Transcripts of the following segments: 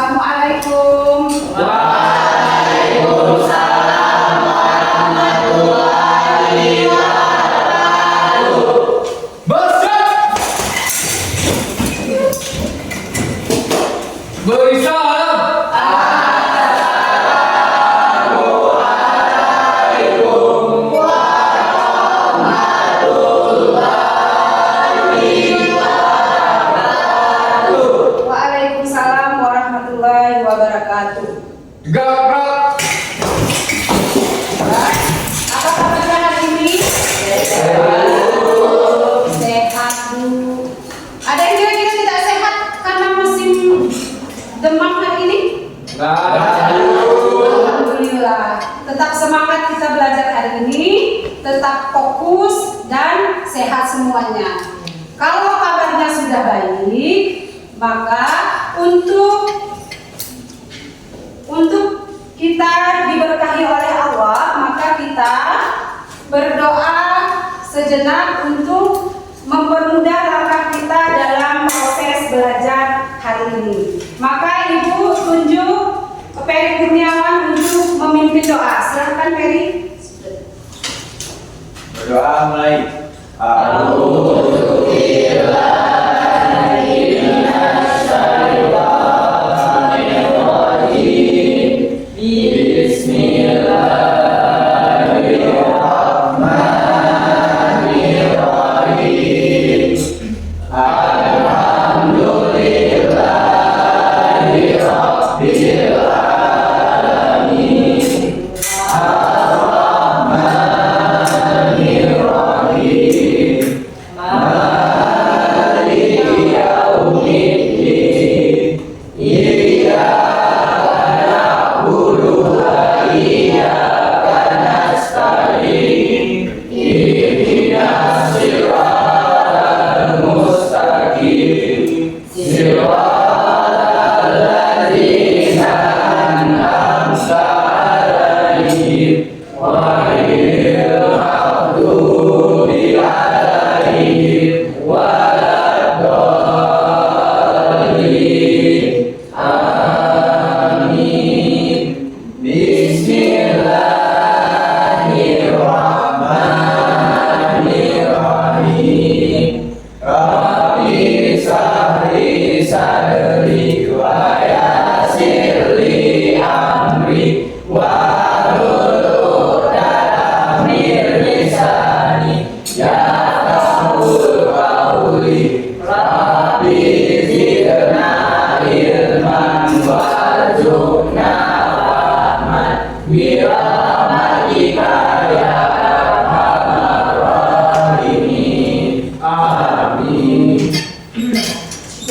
Assalamualaikum. Waalaikumsalam warahmatullahi wabarakatuh. Bersiap. Beri salam. Assalamualaikum warahmatullahi wabarakatuh. Waalaikumsalam warahmatullahi wabarakatuh. Gaprak. Apa kabarnya hari ini? Sehat, Bu. Ada yang kira-kira tidak sehat karena musim demam hari ini? Alhamdulillah. Tetap semangat kita belajar hari ini, tetap fokus dan sehat semuanya. Kalau kabarnya sudah baik, maka untuk kita diberkahi oleh Allah, maka kita berdoa sejenak untuk mempermudah langkah kita dalam proses belajar hari ini. Maka Ibu tunjuk ke Peri Kurniawan untuk memimpin doa. Silakan Peri. Berdoa mulai.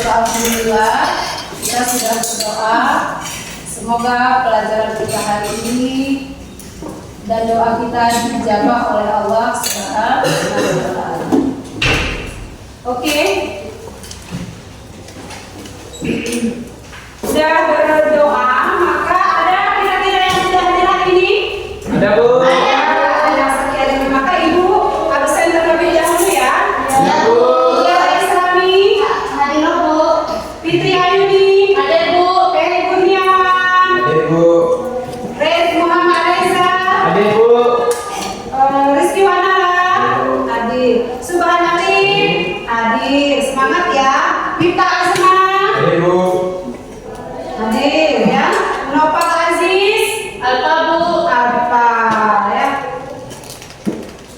Alhamdulillah, kita sudah berdoa. Semoga pelajaran kita hari ini dan doa kita dijabah oleh Allah Subhanahu wa Ta'ala. Oke. Sudah berdoa, maka ada kira-kira yang sudah hadir hari ini? Ada, Bu. Ada sekian. Maka Ibu absen terlebih dahulu ya. Ya, Bu. Fitri Ayuni, ada Bu. Peri Kurniawan, Ada Bu. Rez Muhammad Reza, Ada, Bu. Rizky Wanara, hadir. Subhan Arif, hadir. Semangat ya. Mita Azma, Ada Bu. hadir ya. Nopal Aziz, Alpa Bu, Alpa ya.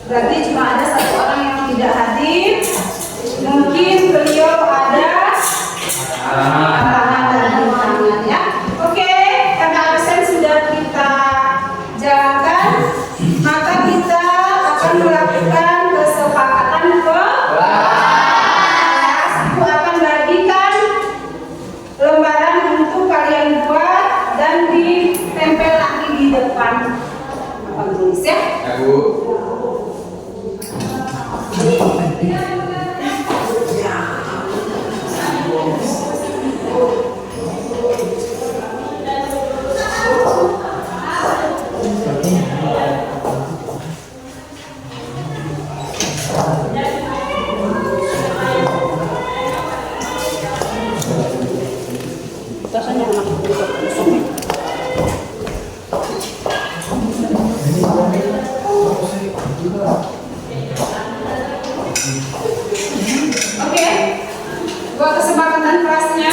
Berarti cuma ada satu orang yang tidak hadir. Mungkin beliau ada arahan dan tangan ya. Oke, karena absen sudah kita jalankan, maka kita akan melakukan kesepakatan kelas. Ibu akan bagikan lembaran untuk kalian buat dan ditempel lagi di depan papan tulis ya. Ya Bu. Oke, buat kesempatan kelasnya.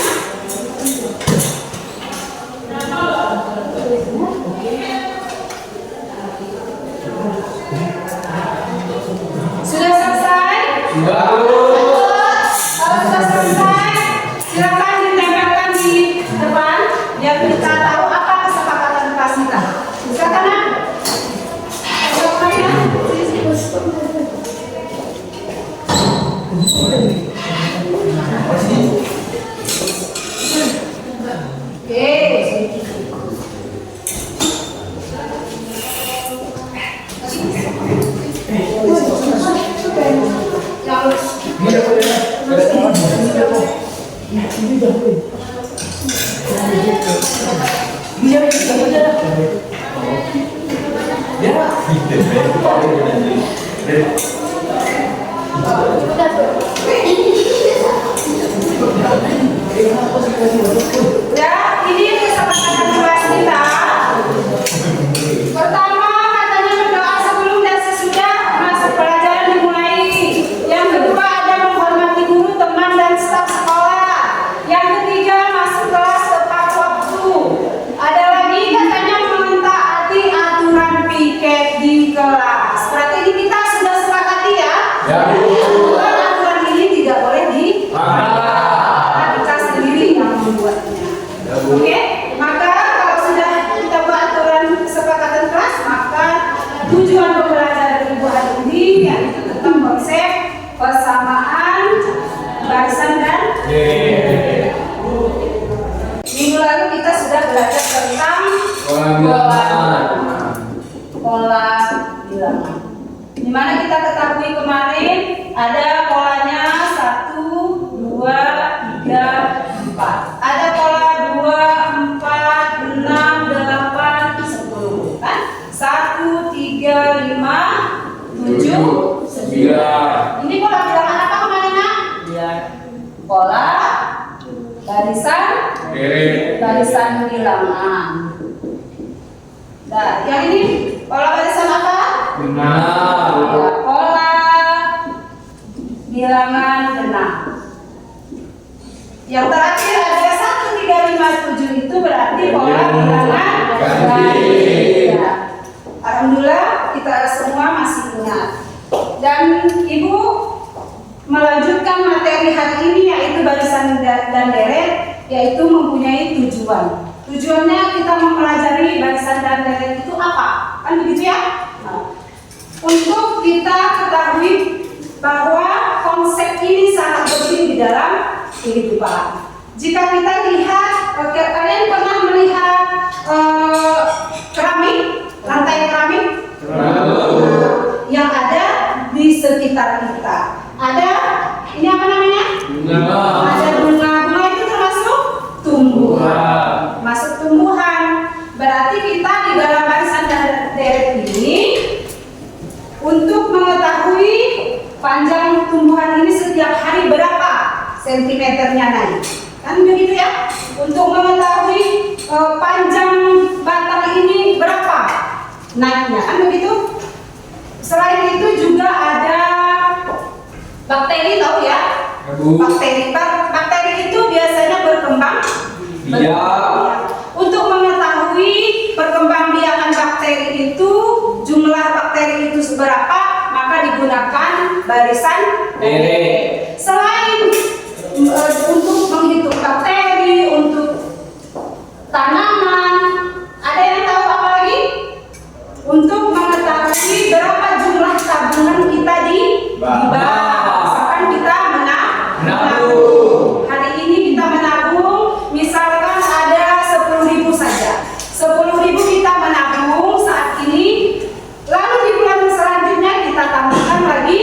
Sudah selesai? Sudah, Bu. Kalau sudah selesai, silakan ditempelkan di depan biar kita tahu apa kesepakatan kelas kita. Silakan, Nak. Ya, ini kesepakatan kelas kita. Pertama, katanya berdoa sebelum dan sesudah masuk pelajaran dimulai. Yang kedua, ada menghormati guru, teman, dan staf sekolah. Yang ketiga, masuk kelas tepat waktu. Ada lagi katanya mentaati aturan piket di kelas. Berarti ini kita sudah sepakati ya? Ya, Bu. Aturan ini tidak boleh kita sendiri yang membuatnya. Oke, maka kalau sudah kita buat aturan kesepakatan kelas, maka tujuan pembelajaran Ibu hari ini yaitu tentang konsep persamaan barisan dan minggu lalu kita sudah belajar tentang pola bilangan. Di mana kita ketahui kemarin ada polanya 1, 2, 3, 4. Ada pola 2, 4, 6, 8, 10 kan? 1, 3, 5, 7, 9. Ini pola bilangan apa kemarin, Nak? Pola barisan bilangan. Nah, yang ini pola barisan apa? Ya, pola bilangan genap. Yang terakhir ada 1, 3, 5, 7 itu berarti pola bilangan ganjil. Ya. Alhamdulillah kita semua masih ingat. Dan Ibu melanjutkan materi hari ini yaitu barisan dan deret, yaitu mempunyai tujuan. Tujuannya kita mempelajari barisan dan deret itu apa? Kan begitu ya? Nah, untuk kita ketahui bahwa konsep ini sangat penting di dalam kehidupan. Jika kita lihat, kalian pernah melihat keramik, lantai keramik yang ada di sekitar kita. Ada, ini apa namanya? Ada bunga. Bunga itu termasuk tumbuhan. Masuk tumbuhan. Berarti kita di dalam barisan dan deret ini untuk mengetahui panjang tumbuhan ini setiap hari berapa sentimeternya naik, kan begitu ya? Untuk mengetahui panjang batang ini berapa naiknya, kan begitu? Selain itu juga ada bakteri, tahu ya? Bakteri itu biasanya berkembang. Iya. Untuk mengetahui perkembangbiakan bakteri itu, jumlah bakteri itu seberapa, maka digunakan barisan deret. Selain untuk menghitung bakteri, untuk tanaman, ada yang tahu apa lagi? Untuk mengetahui berapa jumlah tabungan kita di bank. Misalkan kita menabung. Hari ini kita menabung, misalkan ada 10.000 saja. 10.000 kita menabung saat ini. Lalu di bulan selanjutnya kita tambahkan lagi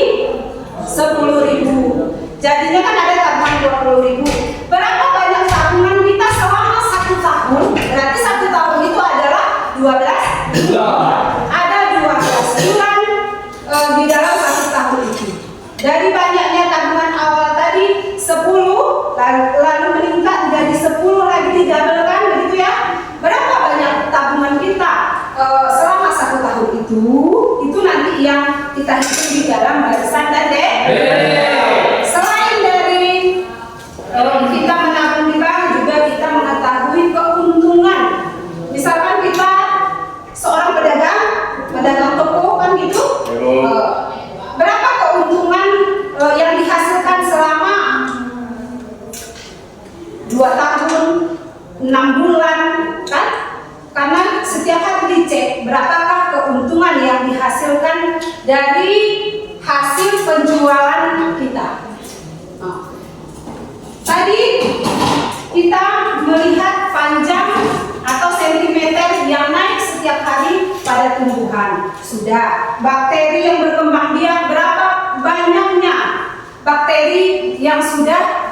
10.000. Jadinya kan ada tabungan 20.000. Berapa banyak tabungan kita kita hitung di dalam barisan dan deret. Selain dari kita menabung di bank, juga kita mengetahui keuntungan. Misalkan kita seorang pedagang toko kan gitu. Berapa keuntungan yang dihasilkan selama 2 tahun, 6 bulan kan? Karena setiap hari dicek berapakah keuntungan yang dihasilkan dari hasil penjualan kita. Tadi kita melihat panjang atau sentimeter yang naik setiap hari pada tumbuhan. Sudah. Bakteri yang berkembang biak, berapa banyaknya bakteri yang sudah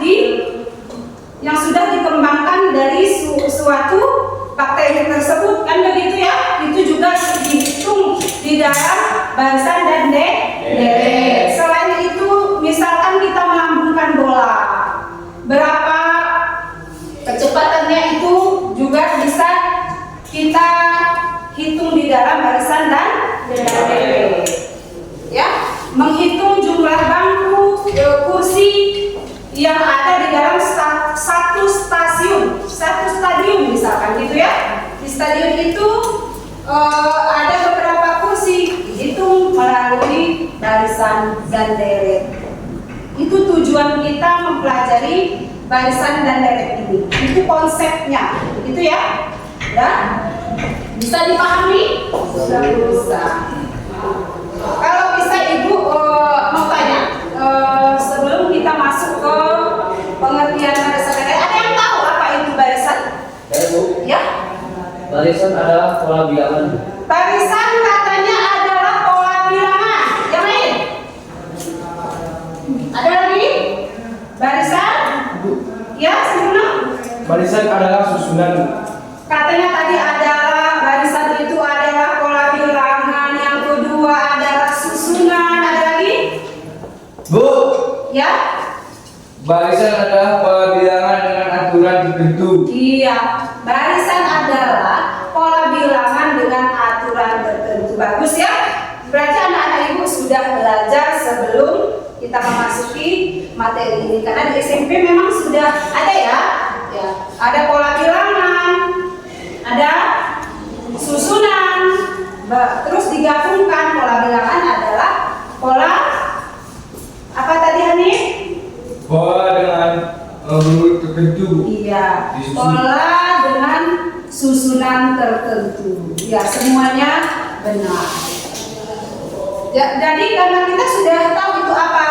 dikembangkan dari suatu bakteri tersebut, kan begitu ya? Itu juga dihitung di dalam barisan dan deret. Selain itu, misalkan kita melambungkan bola, berapa kecepatannya itu juga bisa kita hitung di dalam barisan dan deret. Ya, menghitung jumlah bangku, kursi yang ada di dalam satu stadion misalkan gitu ya. Di stadion itu ada beberapa kursi, dihitung melalui barisan dan deret. Itu tujuan kita mempelajari barisan dan deret ini. Itu konsepnya, gitu ya. Ya, bisa dipahami? Sudah bisa. Kalau bisa Ibu mau tanya, sebelum kita masuk ke pengertian barisan dan deret, ada yang tahu apa itu barisan? Ya? Barisan adalah pola bilangan. Barisan katanya adalah pola bilangan. Yang lain? Ada lagi? Barisan? Ya, sempurna. Barisan adalah susunan. Katanya tadi adalah barisan itu adalah pola bilangan. Yang kedua adalah susunan. Ada lagi? Bu, Ya? barisan adalah pola bilangan dengan aturan tertentu. Iya, barisan adalah pola bilangan dengan aturan tertentu. Bagus ya? Berarti anak-anak Ibu sudah belajar sebelum kita memasuki materi ini. Karena di SMP memang sudah ada ya. Ya, ada pola bilangan, ada susunan, terus digabungkan. Pola bilangan adalah pola apa tadi Hanif? Pola dengan huruf tertentu. Iya, Disusun. pola dengan susunan tertentu. Ya, semuanya benar. Ya, jadi karena kita sudah tahu itu apa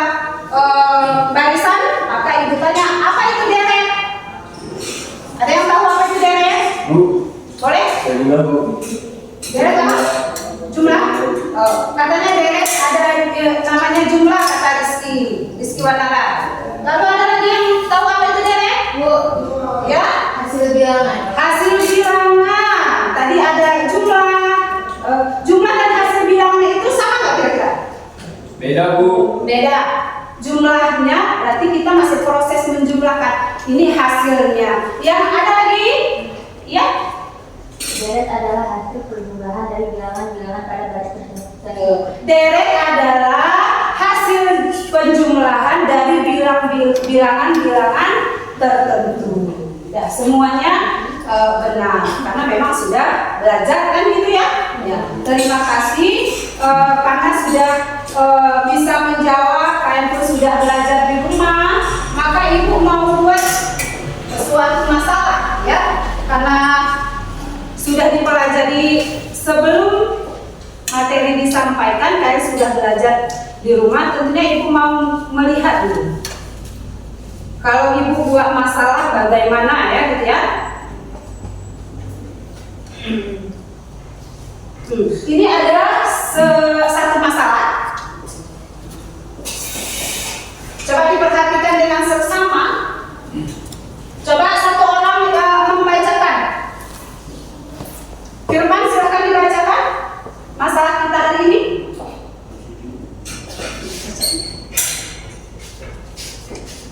barisan, maka Ibu tanya, apa itu deret? Ada yang tahu apa itu deret? Bu, Boleh? saya bilang bu. Deret apa? Jumlah? Katanya deret ada namanya jumlah, kata Rizky Wanara. Lalu ada lagi yang tahu apa itu deret? Bu, ya? Hasil bilangan. Hasil bilangan. Tadi ada jumlah. Jumlah dan hasil bilangan itu sama nggak kira-kira? Beda bu. Beda. Jumlahnya berarti kita masih proses menjumlahkan. Ini hasilnya. Yang ada lagi? Ya? Deret adalah hasil perjumlahan dari bilangan-bilangan pada baris tersebut. Deret adalah hasil penjumlahan dari bilangan-bilangan tertentu. Ya, semuanya benar karena memang sudah belajar kan gitu ya. Ya, terima kasih karena sudah bisa menjawab. Kalian pun sudah belajar di rumah. Maka Ibu mau buat suatu masalah ya, karena sudah dipelajari sebelum materi disampaikan. Kalian sudah belajar di rumah. Tentunya Ibu mau melihat dulu. Kalau Ibu buat masalah bagaimana ya gitu ya. Ini adalah satu masalah. Coba diperhatikan dengan seksama. Coba satu orang membacakan. Firman, silakan dibacakan masalah kita hari ini.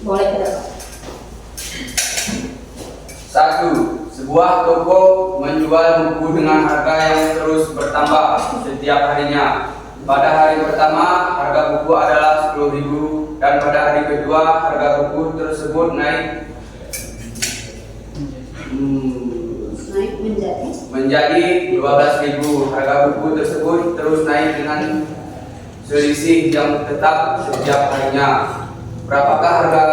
Boleh tidak? 1. Sebuah toko menjual buku dengan harga yang terus bertambah setiap harinya. pada hari pertama harga buku adalah 10.000 dan pada hari kedua harga buku tersebut naik menjadi 12.000. Harga buku tersebut terus naik dengan selisih yang tetap setiap harinya. Berapakah harga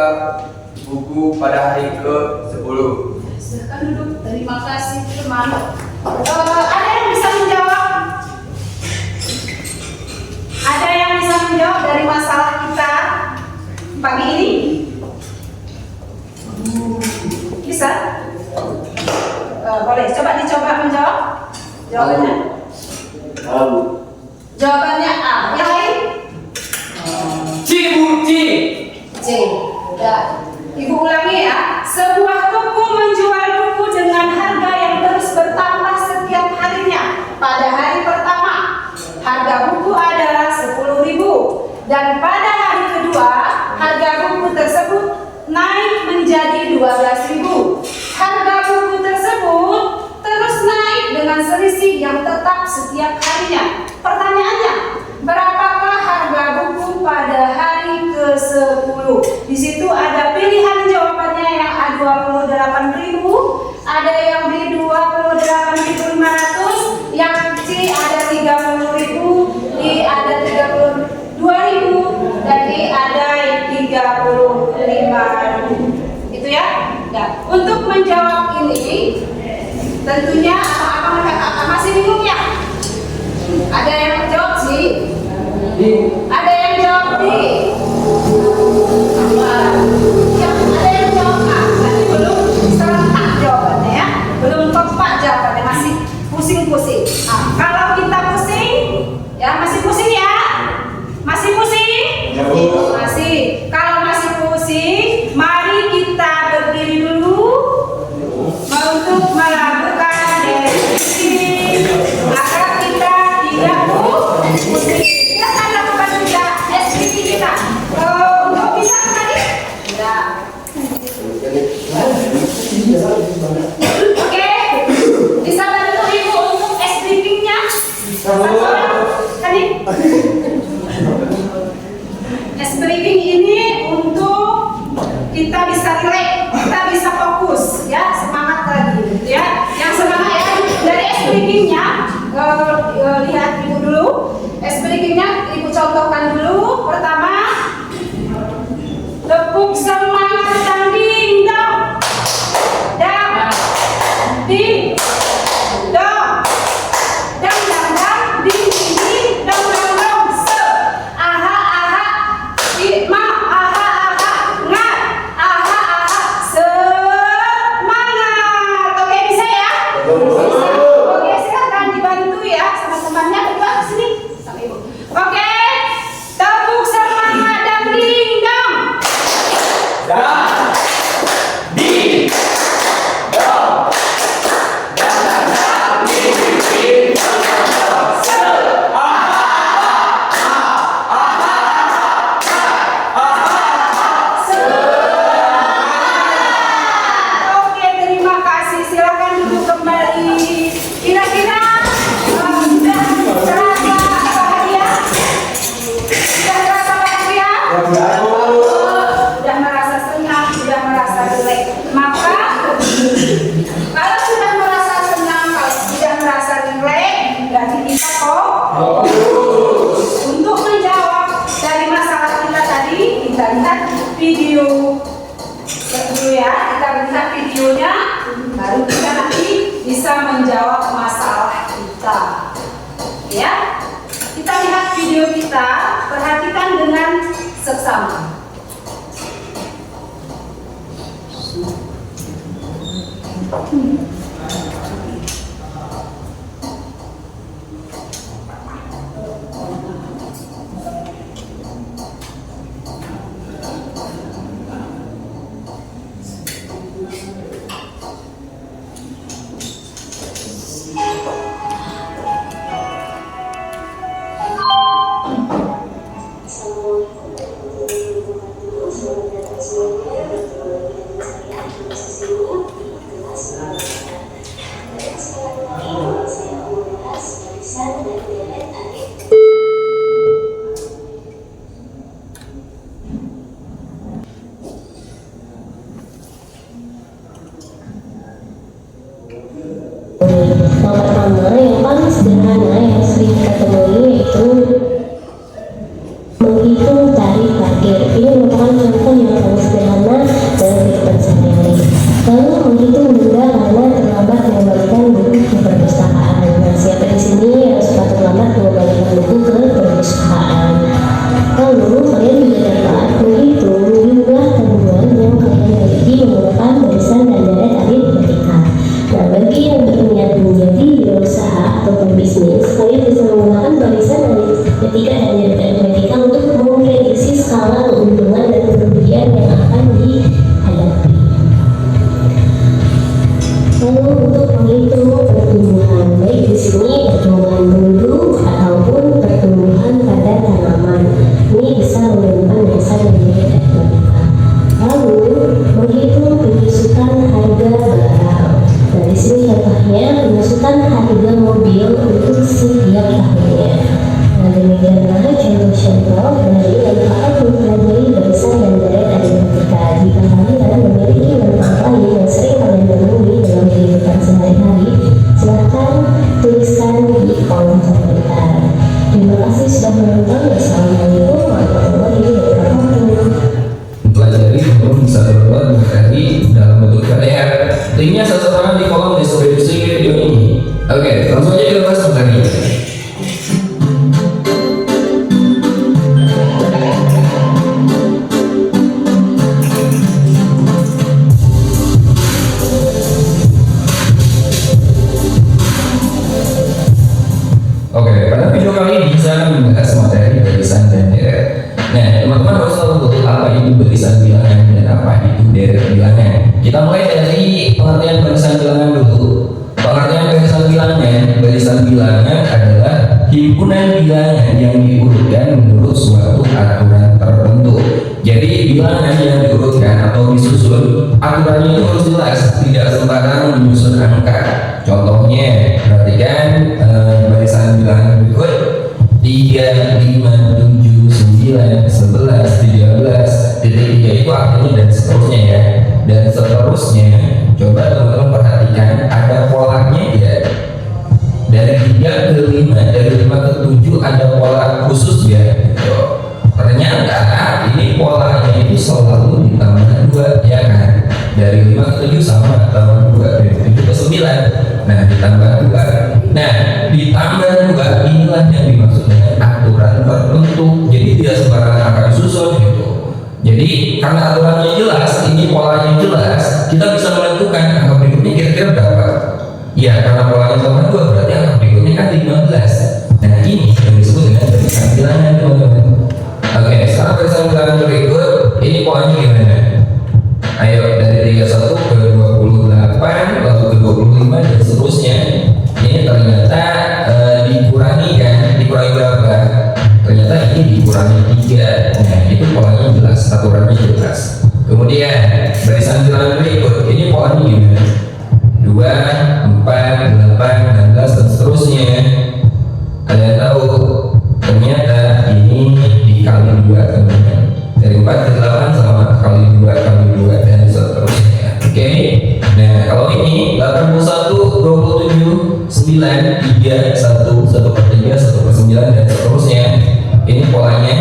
buku pada hari ke-10? Silakan duduk. Terima kasih teman. Ada yang bisa menjawab? Ada yang bisa menjawab dari masalah kita pagi ini? Bisa? Boleh. Coba dicoba menjawab. Jawabannya? Jawabannya A. Yang lain? C, Bu, C. C. Udah. Ibu ulangi ya. Sebuah toko menjual buku dengan harga yang terus bertambah setiap harinya. Pada hari pertama, harga buku adalah 10.000 dan pada hari kedua, harga buku tersebut naik menjadi 12.000. Harga buku tersebut terus naik dengan selisih yang tetap setiap harinya. Pertanyaannya, berapakah harga buku pada hari ke-10? Di situ ada pilihan jawabannya yang A 28.000, ada yang B 28.500, yang C ada 30.000, D ada 32.000, dan E ada 35.000. Itu ya. Nah, untuk menjawab ini, tentunya apa masih bingung ya? Ada yang menjawab sih? Ada yang jawab D. Ada yang jawab A. Tapi belum serentak jawabannya ya. Belum tepat jawabannya, masih pusing-pusing. Nah, kalau kita pusing, ya masih pusing ya? Masih pusing? Masih. Kalau masih pusing, mari kita berdiri dulu untuk melakukan deskripsi agar kita tidak pusing. Kita akan lakukan juga deskripsi kita. Untuk bisa tadi? Tidak. Oke, bisa bantu ibu untuk deskripsinya? Tadi. Briefing ini untuk kita bisa relax, kita bisa fokus, ya, semangat lagi, ya. Yang semangat ya dari briefingnya, lihat ibu dulu. Briefingnya ibu contohkan dulu. Pertama, tepuk semangat dan dingdong, dan ding dong, dan ding ding dong dong dong se aha aha ma aha aha ngat aha aha semangat. Oke, bisa ya? Oke, silakan dibantu ya sama temannya. Berdua ke sini sama ibu. Oke, tepuk semangat dan dingdong. Oke, terima kasih. Silakan duduk kembali. Kira-kira sudah terasa bahagia? Sudah terasa bahagia? Sudah merasa senang, sudah merasa relax. Maka kalau sudah merasa senang, kalau sudah merasa relax, berarti kita kok. Untuk menjawab dari masalah kita tadi, kita lihat video dulu ya. Kita lihat videonya, baru kita nanti bisa menjawab masalah kita. Ya, kita lihat video kita, perhatikan dengan seksama. Yang pertama, yang paling sederhana yang sering kita temui yaitu menghitung tarif parkir. Ini merupakan contoh yang paling sederhana dalam kehidupan sehari-hari. Lalu menghitung denda karena terlambat mengembalikan buku ke perpustakaan. Nah, siapa di sini yang suka terlambat mengembalikan buku ke perpustakaan? Lalu kalian juga dapat menghitung jumlah tabungan yang kalian miliki menggunakan barisan dan deret aritmetika. Nah, bagi yang berniat menjadi wirausaha ataupun bisnis, kalian bisa menggunakan barisan aritmetika dan deret aritmetika untuk memprediksi skala keuntungan dan kerugian yang akan dihadapi. Lalu untuk menghitung pertumbuhan, baik di sini pertumbuhan bulu ataupun pertumbuhan pada tanaman, ini bisa menggunakan dasar dan deret aritmetika. Lalu menghitung penyusutan harga barang. Nah, di sini contohnya penyusutan harga mobil untuk setiap tahunnya. Nah, demikianlah contoh-contoh dari manfaat mempelajari barisan dan deret aritmetika. Jika kalian memiliki manfaat lain yang sering kalian temui dalam kehidupan sehari-hari, silahkan tuliskan di kolom komentar. Terima kasih sudah menonton. Wassalamualaikum warahmatullahi wabarakatuh. Pelajari belum bisa berbuat materi dalam bentuk PDF. Linknya saya sertakan di kolom deskripsi video ini. Oke, langsung aja kita bahas materi. Oke, pada video kali ini saya akan membahas materi barisan dan deret. Nah, teman-teman harus tahu dulu apa itu barisan bilangan dan apa itu deret bilangan. Kita mulai dari pengertian barisan bilangan dulu. Pengertian barisan bilangan adalah himpunan bilangan yang diurutkan menurut suatu aturan tertentu. Jadi bilangan yang diurutkan atau disusun, aturannya itu harus jelas, tidak sembarang menyusun angka. Contohnya, perhatikan barisan bilangan berikut 3, 5, 7, 9, 11, 13, titik 3 itu artinya dan seterusnya ya. Dan seterusnya, coba teman-teman perhatikan ada polanya ya. Dari 3 ke 5, dari 5 ke 7 ada pola khusus ya. Gitu. Ternyata ini polanya itu selalu ditambah 2 ya kan. Dari 5 ke 7 sama tambah 2, dari 7 ke 9. Nah, ditambah 2. Nah, ditambah 2 inilah yang dimaksud dengan aturan tertentu. Jadi tidak sembarangan akan disusun gitu. Jadi karena aturannya jelas, ini polanya jelas, kita bisa menentukan angka berikutnya kira-kira berapa. Ya, karena polanya sama 2 berarti angka berikutnya kan 15. Nah, ini yang disebut dengan barisan bilangan teman-teman. Oke, sekarang barisan bilangan berikut, ini polanya gimana? Ayo dari 31 ke 28, lalu ke 25 dan seterusnya. Ini ternyata dikurangi kan, dikurangi berapa? Ternyata ini dikurangi 3. Nah, itu polanya jelas, aturannya jelas. Kemudian barisan bilangan berikut, ini polanya gimana? 2, 4, 8, 16 dan seterusnya. Kalian tahu ternyata ini dikali 2 teman-teman. Dari 4 ke 8 sama kali 2 dan seterusnya. Oke. Nah, kalau ini 81, 27, 9, 3, 1, 1/3, 1/9 dan seterusnya. Ini polanya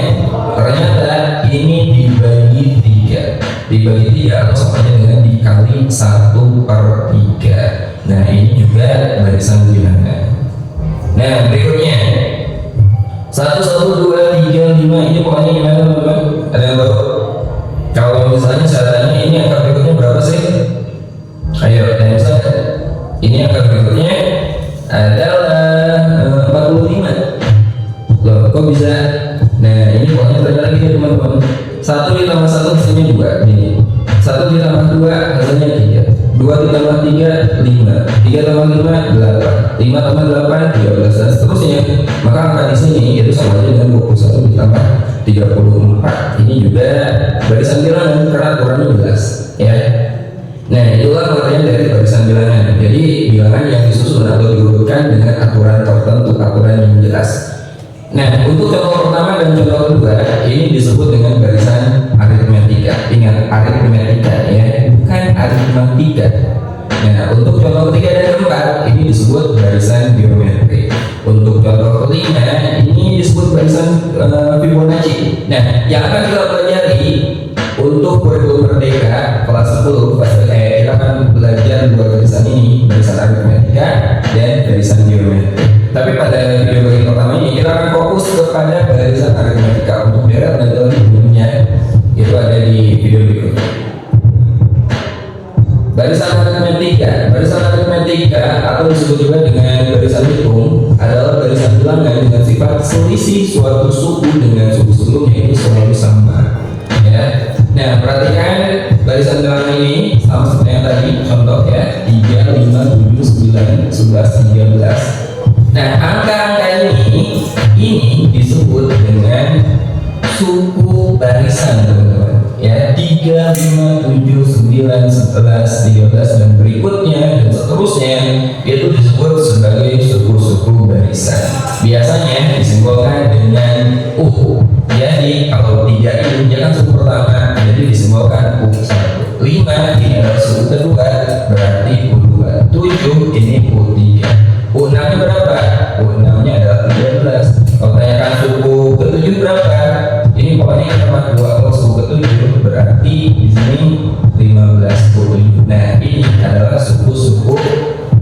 ternyata ini dibagi 3. Dibagi 3 atau sama dengan dikali 1/3. Nah, ini juga barisan bilangan. Nah, berikutnya 1, 1, 2, 3, 5 ini polanya gimana teman-teman? Ada yang tahu? Kalau misalnya saya tanya ini angka berikutnya berapa sih? Ayo tanya saya. Ini angka berikutnya adalah 45. Loh, kok bisa? Nah, ini polanya ternyata gini teman-teman. 1 ditambah 1 hasilnya 2. Ini 1 ditambah 2 hasilnya 3. 2 ditambah 3, 5. 3 tambah 5, 8. 5 tambah 8, 13 dan seterusnya. Maka angka di sini itu sama aja dengan 21 ditambah 34. Ini juga barisan bilangan karena aturannya jelas ya. Nah, itulah pengertian dari barisan bilangan. Jadi bilangan yang disusun atau diurutkan dengan aturan tertentu, aturan yang jelas. Nah, untuk contoh pertama dan contoh kedua ini disebut dengan barisan aritmetika. Ingat, aritmetika ya, bukan aritmatika. Nah, untuk contoh ketiga dan disebut barisan geometri. Untuk contoh kelima ini disebut barisan Fibonacci. Nah, yang akan kita pelajari untuk kurikulum merdeka kelas 10 fase E, kita akan belajar dua barisan ini, barisan aritmetika dan barisan geometri. Tapi pada video bagian pertama ini kita akan fokus kepada barisan aritmetika. Untuk deret dan umumnya itu ada di video berikutnya. Barisan aritmetika atau disebut juga dengan barisan hitung adalah barisan bilangan dengan sifat selisih suatu suku dengan suku sebelumnya itu selalu sama. Ya. Nah, perhatikan barisan bilangan ini sama seperti yang tadi, contoh ya 3, 5, 7, 9, 11, 13. Nah, angka-angka ini disebut dengan suku barisan, teman-teman. Ya, 3, 5, 7, 9, 11, 13 dan berikutnya dan seterusnya itu disebut sebagai suku-suku barisan. Biasanya disimbolkan dengan Jadi kalau 3 ini dia kan suku pertama, jadi disimbolkan U1. 5 ini adalah suku kedua, berarti U2. 7 ini U3. U6 nya berapa? U6 nya adalah 13. Kalau tanyakan suku ke-7 berapa? Ini pokoknya kita dapat 2. Kalau suku ke-7 berarti di sini 15 U7. Nah, ini adalah suku-suku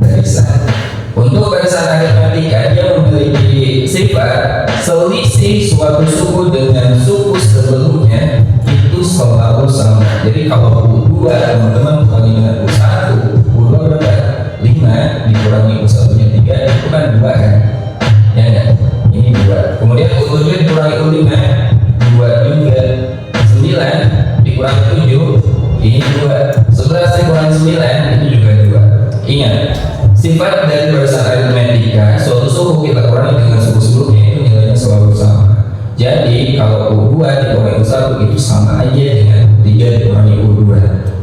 barisan. Untuk barisan aritmetika dia memiliki sifat selisih suatu suku dengan suku sebelumnya itu selalu sama. Jadi kalau U2 teman-teman kurangi dengan U1, U2 berapa? 5 dikurangi U1-nya 3 itu kan 2 kan? Ya enggak? Ini 2. Kemudian U7 dikurangi U5 2 juga. 9 dikurangi 7 ini 2. 11 dikurangi 9 itu juga 2. Ingat, sifat dari barisan aritmetika suatu suku kita kurangi dengan suku sebelumnya itu nilainya selalu sama. Jadi kalau U2 dikurangi U1 itu sama aja dengan U3 dikurangi U2.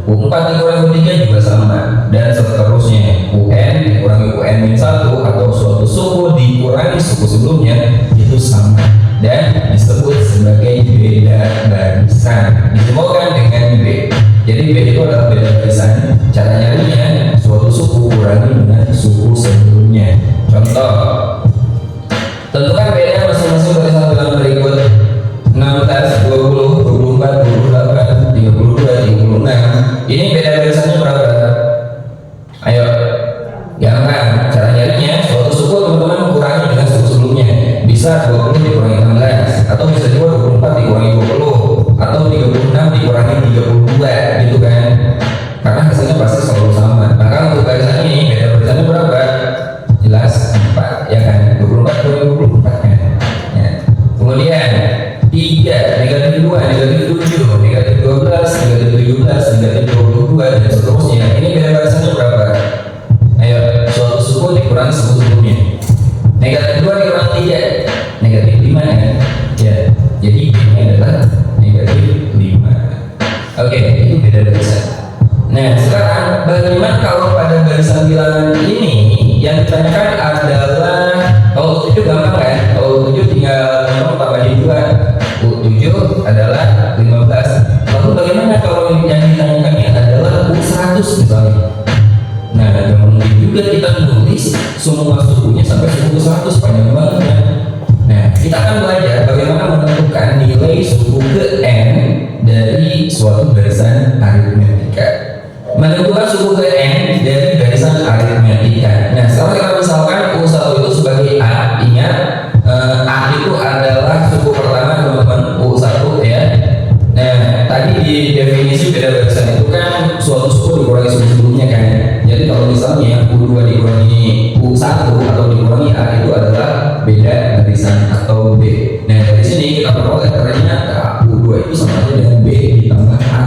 U4 dikurangi U3 juga sama dan seterusnya. UN dikurangi UN-1 atau suatu suku dikurangi suku sebelumnya itu sama dan disebut sebagai beda barisan. Disimbolkan dengan B. Jadi B itu adalah beda barisan. Cara nyarinya suatu suku kurangi dengan suku sebelumnya. Contoh, tentukan beda masing-masing barisan bilangan berikut: 16, 20, 24, 28, 32, 36. Ini beda barisannya berapa? Ayo, gampang. Cara nyarinya suatu suku teman-teman kurangi dengan suku sebelumnya. Bisa 20 dikurangi 16, atau bisa juga 24 dikurangi 20, atau 36 dikurangi 32, gitu kan? Karena hasilnya pasti selalu sama. Maka untuk barisan ini beda barisannya berapa? Jelas 4, ya kan? 24 kurangi 24 kan? Ya. Kemudian 3, negatif 2, negatif 7, negatif 12, negatif 17, negatif 22 dan seterusnya. Ini beda barisannya berapa? Ayo, suatu suku dikurangi suku sebelumnya. Negatif 2 dikurangi 3, negatif 5 kan? Ya. Jadi ini adalah negatif 5. Oke, itu beda barisan. Nah, sekarang bagaimana kalau pada barisan bilangan ini yang ditanyakan adalah kalau 7 gampang kan? Kalau 7 tinggal tambahin 2. U7 adalah 15. Lalu bagaimana kalau yang ditanyakannya adalah U100 misalnya? Nah, yang mungkin juga kita menulis semua sukunya sampai suku 100, panjang banget kan? Nah, kita akan belajar bagaimana menentukan nilai suku ke N dari suatu barisan aritmetika. Menentukan suku ke N dari barisan aritmetika. Nah, sekarang kita misalkan U1 itu sebagai A. Ingat, A itu adalah suku pertama teman-teman, U1 ya. Nah, tadi di definisi beda barisan itu kan suatu suku dikurangi suku sebelumnya kan. Jadi kalau misalnya U2 dikurangi U1 atau dikurangi A itu adalah beda barisan atau B. Nah, dari sini kita peroleh ternyata U2 itu sama aja dengan B ditambah A,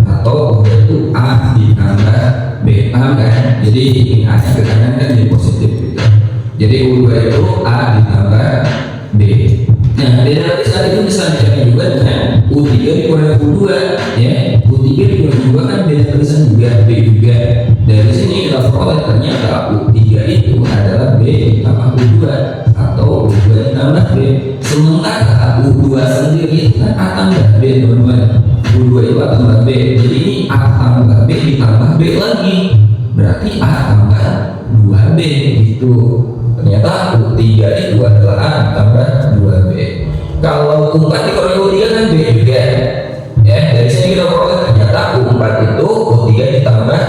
atau U2 itu A ditambah B. Paham kan? Jadi ini A nya ke kanan kan jadi positif gitu. Jadi U2 itu A ditambah B. Nah, beda barisan itu bisa dicari juga dengan U3 dikurangi U2 ya. U3 dikurangi U2 kan beda barisan juga, B juga. Dari sini kita peroleh ternyata U3 itu adalah B ditambah U2 atau U2 ditambah B. Sementara U2 sendiri itu kan A tambah B teman-teman. U2 itu A tambah B. Jadi ini A tambah B ditambah B lagi. Berarti A tambah 2B. itu. Ternyata U3 itu adalah A ditambah 2B. Kalau U4 dikurangi U3 kan B juga. Ya, dari sini kita peroleh ternyata U4 itu U3 ditambah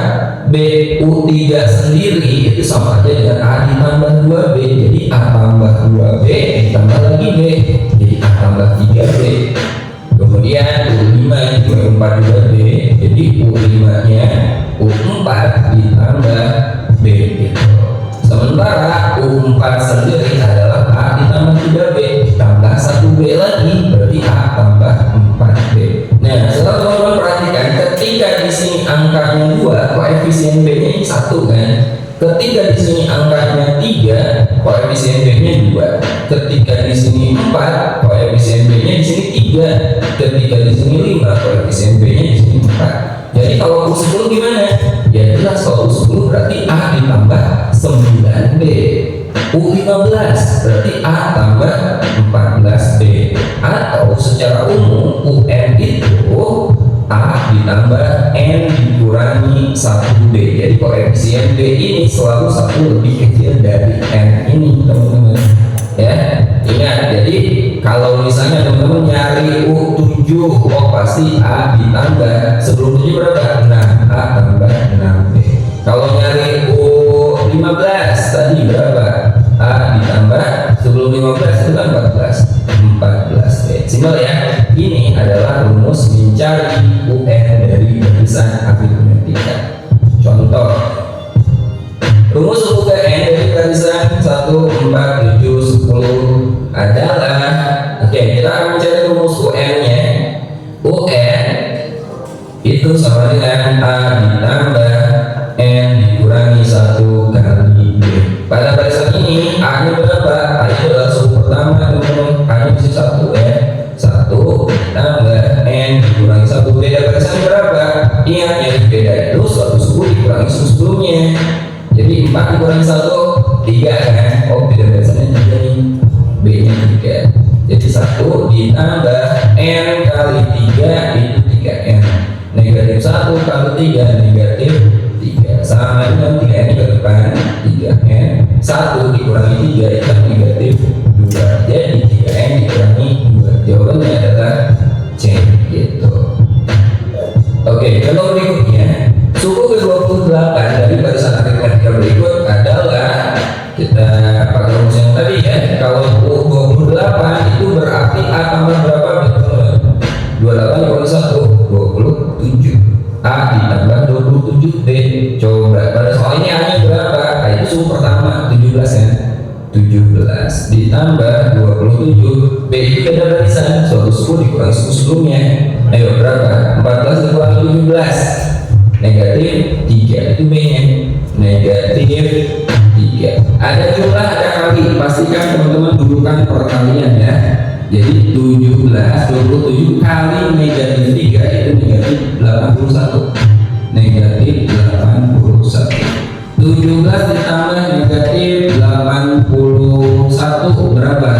B. U3 sendiri itu sama aja dengan A ditambah 2B. Jadi A tambah 2B ditambah lagi B. Jadi A tambah 3B. Kemudian U5 itu U4 juga B. Jadi U5 nya U4 ditambah B gitu. Sementara U4 sendiri adalah A ditambah 3B ditambah 1B lagi, berarti A tambah 4B. Nah, setelah teman-teman perhatikan, ketika di sini angkanya 2, koefisien B-nya ini 1 kan? Ketika di sini angkanya 3, koefisien B-nya 2. Ketika di sini 4, koefisien B-nya di sini 3. Ketika di sini 5, koefisien B-nya di sini 4. Jadi kalau U10 gimana? Ya jelas kalau U10 berarti A ditambah 9B. U15 berarti A tambah 14B. Atau secara umum UN itu A ditambah N dikurangi 1B. Jadi koefisien B ini selalu 1 lebih kecil dari N ini, teman-teman. Ya, ingat. Jadi kalau misalnya teman-teman nyari U7, oh pasti A ditambah sebelum 7 berapa? 6. A tambah 6B. Kalau nyari U15 tadi berapa? A ditambah sebelum 15 itu kan 14B. Simpel ya. Ini adalah rumus mencari UN dari barisan aritmetika. Contoh, rumus UN dari barisan 1, 4, 7, 10 adalah, oke, kita akan mencari rumus UN-nya. UN itu sama dengan A ditambah N dikurangi 1 kali B. Pada barisan ini A-nya berapa? A-nya adalah suku pertama, teman-teman. A-nya bisa 1 ya. 1 ditambah N dikurangi 1. Beda barisannya berapa? Ingat yang beda itu suatu suku dikurangi suku sebelumnya. Jadi 4 dikurangi 1, 3 kan? Oh, beda barisannya 3 nih. B-nya 3. Jadi 1 ditambah N kali 3 itu 3N. Negatif 1 kali 3 negatif 3 sama dengan 3N ke depan 3N. 1 dikurangi 3 itu negatif 2. Jadi 3N dikurangi 2. Jawabannya adalah C gitu. Oke, contoh berikutnya, suku ke-28 dari barisan aritmetika berikut adalah, kita pakai rumus yang tadi ya. Kalau U28 itu berarti A tambah berapa? 28 dikurangi 1, 27. A ditambah 27B. Coba pada soal ini A-nya berapa? A itu suku pertama 17 kan? 17 ditambah 27. B itu beda barisan, suatu suku dikurangi suku sebelumnya. Ayo berapa? 14 dikurangi 17 negatif 3, itu B-nya negatif 3. Ada jumlah, ada kali, pastikan teman-teman dudukan perkalian ya. Jadi 27 kali negatif 3 itu negatif 81. Negatif 81. 17 ditambah negatif 81 berapa?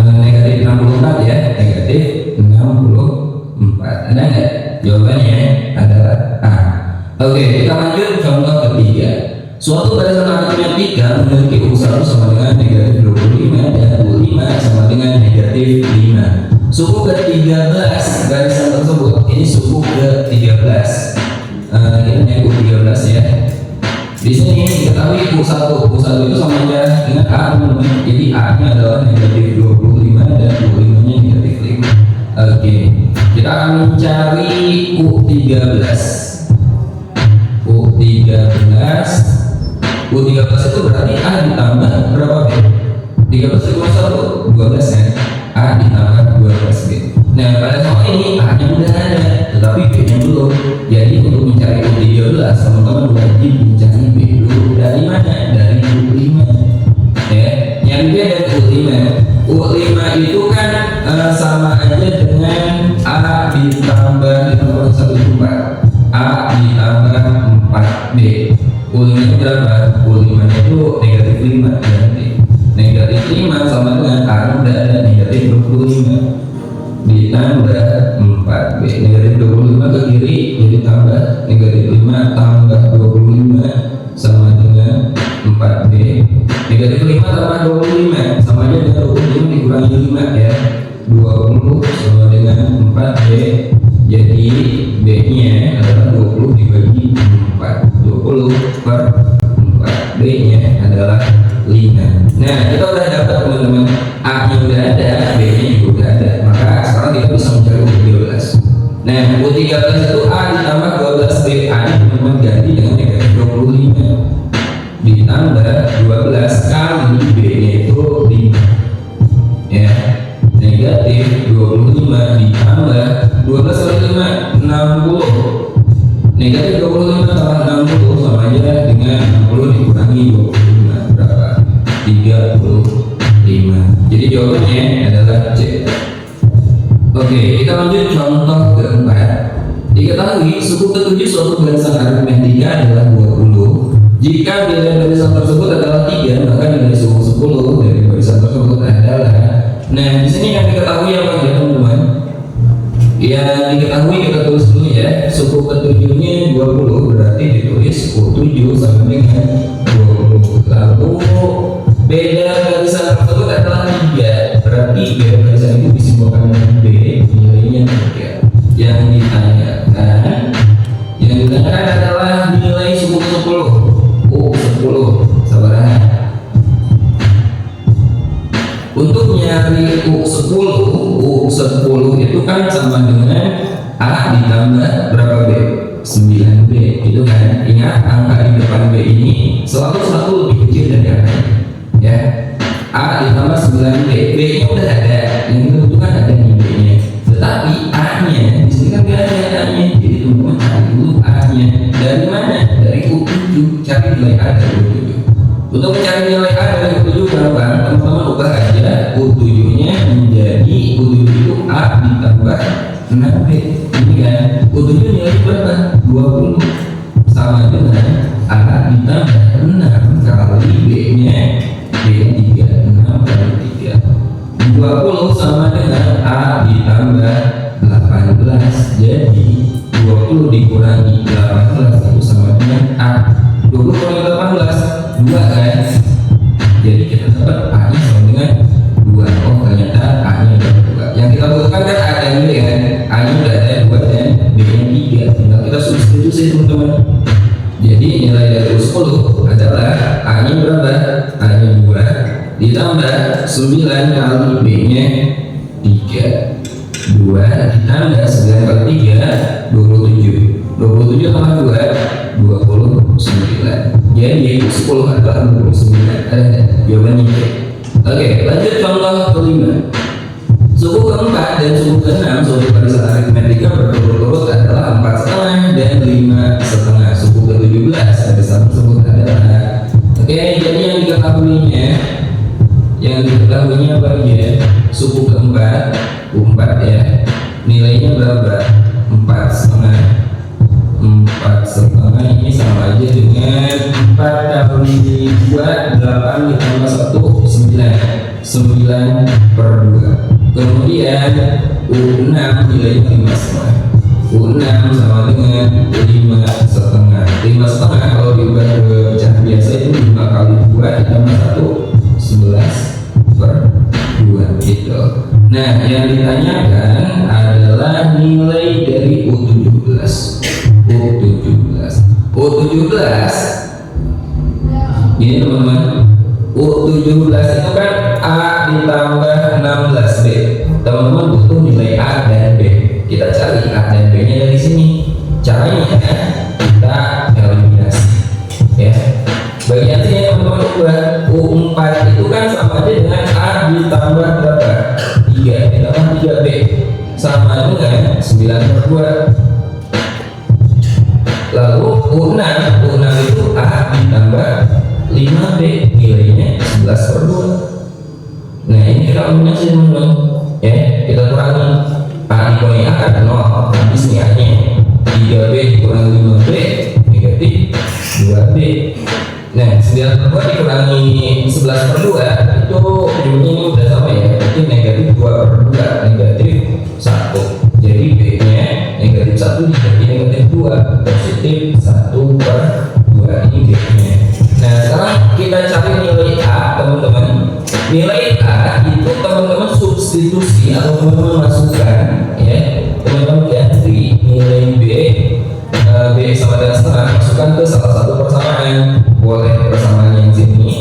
Negatif 64 ya. Negatif 64. Ada nggak? Jawabannya adalah A. Oke, kita lanjut contoh ketiga. Suatu barisan aritmetika memiliki U1 sama dengan negatif 25 dan U5 sama dengan negatif 5. Suku ke-13 barisan tersebut, ini suku ke-13. Kita nyari U13 ya. Di sini diketahui U1 itu sama aja dengan A, teman-teman. Jadi A-nya adalah negatif 25 dan U5-nya negatif 5. Oke, kita akan mencari U13. U13 itu berarti A ditambah berapa B? 13 dikurangi 1, 12 kan? A ditambah 12B. Nah, pada soal ini A-nya udah ada, tetapi B-nya belum. Jadi untuk mencari U13, teman-teman wajib mencari B dulu. Dari mana? Dari U5. Ya, yang B dan U5. U5 itu kan sama aja dengan A ditambah 1 A ditambah 4B. U5 itu berapa? U5 itu negatif 5 berarti negatif 5 sama dengan A udah ada negatif 25 ditambah 4B. Negatif 25 ke kiri jadi tambah negatif 5 tambah 25 adalah 5. Nah, kita udah dapat teman-teman, A-nya udah ada, B-nya juga udah ada. Maka sekarang kita bisa mencari U13. Nah, U13 itu A ditambah 12B. A ini teman-teman ganti dengan negatif 25 ditambah 12 kali B-nya itu 5. Ya, negatif 25 ditambah 12 kali 5, 60. Negatif 25 tambah 60 sama aja dengan 60 dikurangi 25, berapa? 35. Jadi jawabannya adalah C. Oke, kita lanjut contoh keempat. Diketahui suku ketujuh suatu barisan aritmetika adalah 20. Jika nilai barisan tersebut adalah 3, maka nilai suku 10 dari barisan tersebut adalah. Nah, di sini yang diketahui apa ya teman-teman? Yang diketahui kita tulis dulu ya. Suku ketujuhnya 20, berarti ditulis U7 sama dengan 20. Lalu beda barisan tersebut adalah 3, berarti beda barisan itu disimbolkan dengan B, nilainya 3. Yang ditanyakan adalah nilai suku 10, U10, sabar. Untuk nyari U10 itu kan sama dengan A ditambah berapa B? 9B, itu kan. Ingat angka di depan B ini selalu lebih kecil dari angka ini, ya. A ditambah 9B, B-nya udah ada, yang kita butuhkan ada nih B-nya. Tetapi A-nya di sini kan nggak ada A-nya, jadi teman-teman cari dulu A-nya. Dari mana? Dari U7, cari nilai A dari U7. Untuk mencari nilai A dari U7 berapa? Teman-teman ubah aja U7-nya menjadi U7 itu A ditambah 6B. Ini kan U7 nilai berapa? 20, sama dengan A ditambah 6 kali B-nya 3, 6 kali 3. 20 sama dengan A ditambah 18. Jadi 20 dikurangi 18 itu sama dengan A. 20 kurangi 18, 2 kan? Jadi kita dapat A-nya sama dengan 2. Oh, ternyata A-nya ada 2. Yang kita butuhkan kan A dan B kan? A-nya udah ada 2 dan B-nya 3. Tinggal kita substitusi teman-teman. Jadi nilai dari U10 adalah A-nya berapa? A-nya 2 ditambah 9 kali B-nya 3. 2 ditambah 9 kali 3, 27. 27 tambah 2, 29. Jadi 10 adalah 29. Jawabannya C. Oke, lanjut contoh kelima. Suku keempat dan suku keenam suatu barisan aritmetika berturut-turut adalah 4,5 dan 5,5. Suku ke-17 barisan tersebut adalah. Oke, jadi yang diketahuinya apa ya? Suku keempat, U4 ya. Nilainya berapa? 4,5. 4,5 ini sama aja dengan 4 kali 2, 8 ditambah 1, 9 per 2. Kemudian U6 nilainya 5,5. U6 sama dengan 5,5. 5,5 kalau diubah ke pecahan biasa itu 5 kali 2 ditambah 1, 11 per 2 gitu. Nah, yang ditanyakan adalah nilai dari U17. U17 ini teman-teman, U17 itu kan A ditambah 16B. Teman-teman butuh nilai A dan B. Kita cari A dan B nya dari sini. Caranya kita eliminasi ya. Bagiannya teman-teman ubah. U4 itu kan sama aja dengan A ditambah berapa? 3 ditambah 3B sama dengan 9 per 2. Lalu U6 itu A ditambah 5B, nilainya 11 per 2. Nah, ini kita eliminasi teman-teman ya. Kita kurangi A dikurangi A kan 0, habis nih A nya 3B dikurangi 5B negatif 2B. Nah, 9 per 2 dikurangi 11 per 2 itu ujungnya ini udah sama ya, berarti negatif 2 per 2, negatif 1. Jadi B nya negatif 1 dibagi negatif 2, positif 1 per 2, ini B nya. Nah, sekarang kita cari nilai A teman-teman. Nilai A itu teman-teman substitusi atau teman-teman masukkan ya, teman-teman ganti nilai B sama dengan setengah, masukkan ke salah satu persamaan. Boleh persamaan yang sini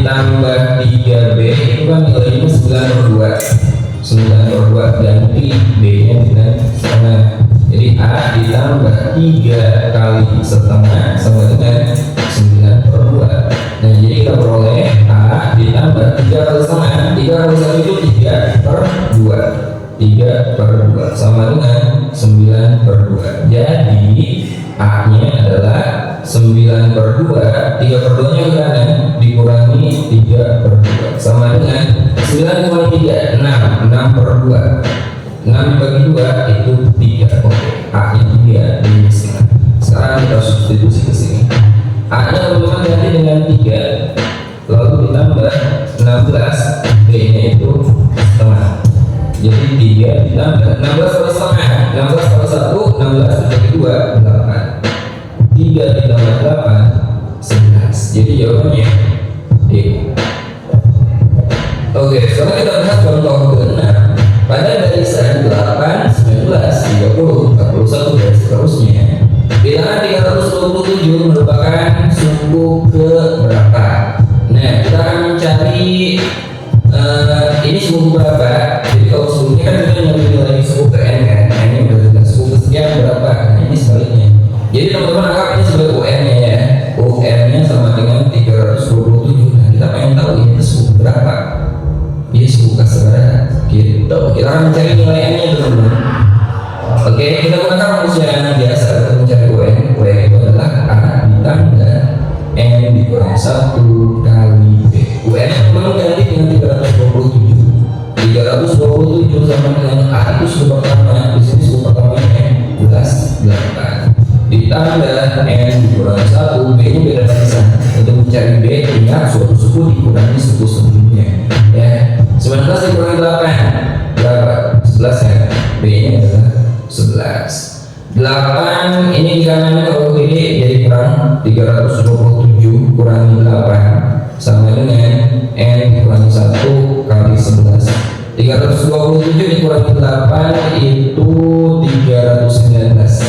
ditambah 3B itu kan nilainya 9/2. 9/2 ganti B-nya dengan setengah. Jadi A ditambah 3 kali setengah sama dengan 9/2. Nah, jadi kita peroleh A ditambah 3 kali setengah. 3 kali 1 itu 3/2. 3/2 sama dengan 9/2. Jadi A nya adalah 9/2. 3/2 nya kan dikurangi 3/2 sama dengan 9 kali 3 6. 6/2. 6 dibagi 2 itu 3. Oke, A nya 3 ini setengah. Sekarang kita substitusi ke sini. A nya teman-teman ganti dengan 3, lalu ditambah 16, B nya itu setengah. Jadi 3 ditambah 16 kali setengah. 16 kali 1, 16 dibagi 2, 8. 3 ditambah 8, 11. Jadi jawabannya D. Oke, sekarang kita lihat contoh ke-6. Pada barisan 8, 19, 30, 41 dan seterusnya, bilangan 327 merupakan suku ke berapa? Nah, kita akan mencari ini suku berapa. Jadi kalau sukunya kan kita nyari nilai suku ke N kan. N nya udah jelas, suku sekian berapa. Nah, ini sebaliknya. Jadi teman-teman anggap ini sebagai UN nya ya. UN nya sama dengan 327. Nah, kita pengen tahu ini suku berapa. Ini suku ke seberapa gitu. Kita akan mencari nilai N nya teman-teman. Oke, kita gunakan rumus yang biasa untuk mencari UN. UN itu adalah A ditambah N dikurang 1 kali B. UN teman-teman ganti dengan 327. 327 sama dengan A itu suku pertama. Di sini suku pertamanya 8 ditambah N dikurang 1. B nya beda barisan. Untuk mencari B, ingat suatu suku dikurangi suku sebelumnya ya. 19 dikurangi 8 berapa? 11 ya. B nya adalah 11. 8 ini di kanannya kalau gede jadi kurang 327 kurangi 8 sama dengan N dikurangi 1 kali 11. 327 dikurangi 8 itu 319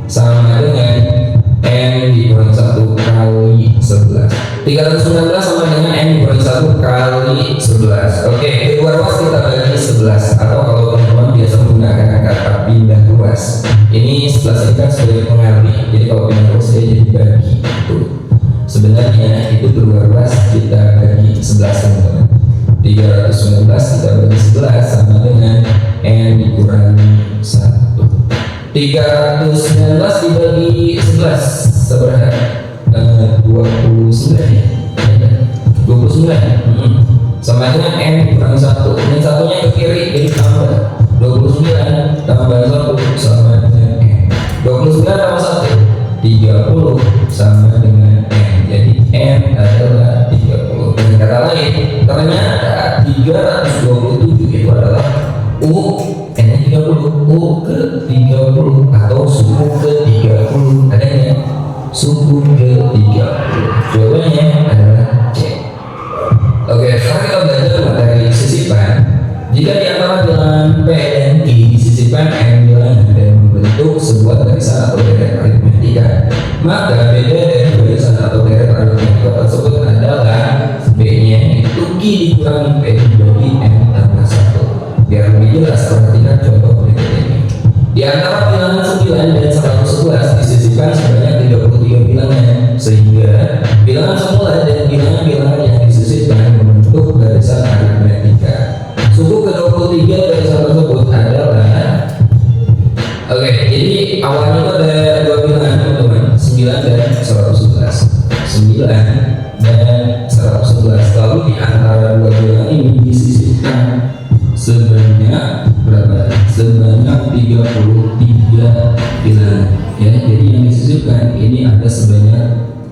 sama dengan N dikurangi 1 kali 11. 319 sama dengan N dikurangi 1 kali 11. Oke, kedua ruas kita bagi 11, atau kalau teman-teman biasa menggunakan kata pindah ruas. Ini 11 ini kan sebagai pengali. Jadi kalau pindah ruas saya jadi bagi itu. Sebenarnya itu kedua ruas kita bagi 11 teman-teman. 319 kita bagi 11 sama dengan N dikurangi 1. 319 dibagi 11 seberapa? 29 ya? 29 sama dengan N kurang 1. Ini satunya ke kiri jadi tambah 29 tambah 1 sama dengan N. 29 tambah 1 30 sama dengan N. Jadi N adalah 30. Dengan kata lain, ternyata 327 itu adalah U N nya 30, U ke 30 atau suku ke 30. Adanya suku ke 30. Jawabannya adalah C. Oke, sekarang kita belajar materi sisipan. Jika di antara bilangan P dan Q disisipkan N bilangan dan membentuk sebuah barisan atau deret aritmetika, maka beda dari barisan atau deret aritmetika tersebut adalah B-nya itu Q dikurangi P dibagi N tambah 1. Biar lebih jelas, perhatikan contoh berikut ini. Di antara bilangan 9 dan 111 disisipkan sebanyak 33 bilangan, sehingga bilangan semula dan bilangan-bilangan yang disisipkan membentuk barisan aritmetika. Suku ke-23 barisan tersebut adalah jadi awalnya itu ada dua bilangan teman-teman, 9 dan 111. 9 dan 111. Lalu di antara dua bilangan ini disisipkan sebanyak berapa? Sebanyak 33 bilangan ya. Jadi yang disisipkan ini ada sebanyak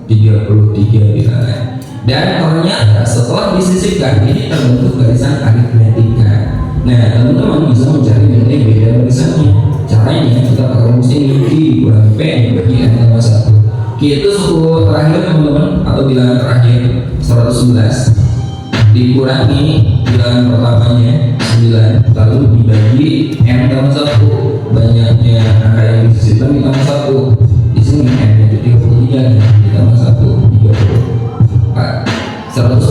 33 bilangan. Dan ternyata setelah disisipkan ini terbentuk barisan aritmetika. Nah, teman-teman bisa mencari nilai beda barisannya. Caranya kita pakai rumus ini, Q dikurangi P dibagi N tambah 1. Q itu suku terakhir teman-teman, atau bilangan terakhir 111 dikurangi bilangan pertamanya 9, lalu dibagi N tambah 1. Banyaknya angka yang disisipkan ditambah 1. Di sini N nya 33 ditambah 1 34. 111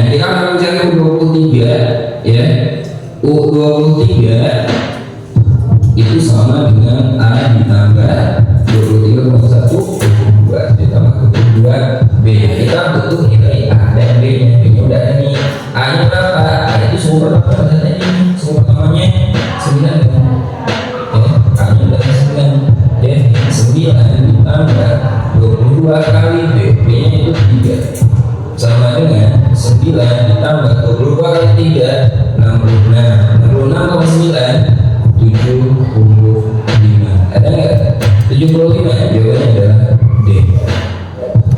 kita akan mencari U23 ya. U23 itu sama dengan A ditambah 23,1 22 ditambah 22 B. Kita butuh nilai A dan B nya. B nya udah ada nih. A nya berapa? A itu suku berapa? Ada ini. Suku pertamanya 9 kan? Ya, A nya udah 9. Ya, 9 ditambah 22 kali B. B nya itu 3. Sama dengan 9 ditambah 22 kali 3 66 66,9 75. Ada nggak? 75. Jawabannya adalah D.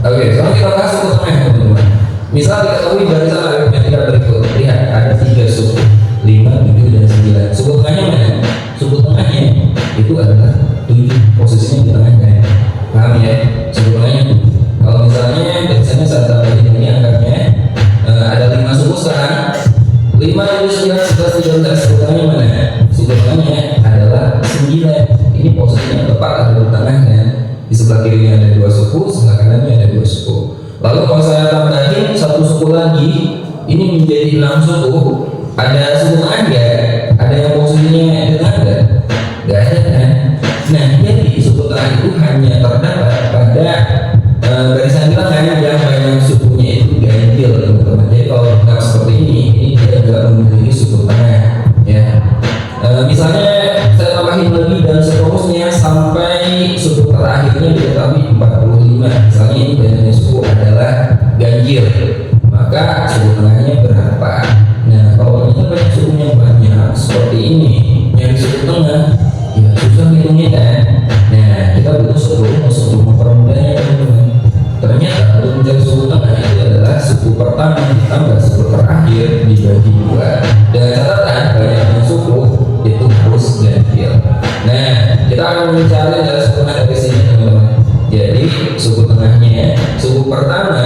Oke, sekarang kita bahas suku tengah teman-teman. Misal diketahui barisan aritmetika berikut. Lihat ada 3 suku 5, 7, dan 9. Suku tengahnya mana? Suku tengahnya itu adalah 7. Posisinya di tengahnya. Paham ya? Suku tengahnya 7. Kalau misalnya barisannya saat tambahin ini angkanya ada 5 suku sekarang. 5, 7, 9, 11, 13. Suku tengahnya mana? Suku tengahnya adalah 9. Ini posisinya tepat ada di tengah kan. Di sebelah kirinya ada 2 suku, sebelah kanannya ada 2 suku. Lalu kalau saya tambahin 1 suku lagi, ini menjadi 6 suku. Ada suku tengah nggak? Ada yang posisinya di tengah nggak? Nggak ada kan? Nah, jadi suku tengah itu hanya terdapat pada barisan bilangan yang banyak sukunya itu ganjil, teman-teman. Jadi kalau bukan seperti ini dia nggak memiliki suku tengah ya. Misalnya saya tambahin lagi dan seterusnya sampai suku terakhirnya diketahui 45. Misalnya ini banyaknya suku adalah ganjil, maka suku tengahnya berapa? Nah, kalau ini banyak sukunya banyak seperti ini, nyari suku tengah ya susah hitungnya kan. Nah, kita butuh suku mempermudahnya teman-teman. Ternyata untuk mencari suku tengah itu adalah suku pertama ditambah suku terakhir dibagi 2. Dan catatan banyaknya suku itu harus ganjil. Nah, kita akan mencari adalah suku tengah dari sini teman-teman. Jadi suku tengahnya, suku pertama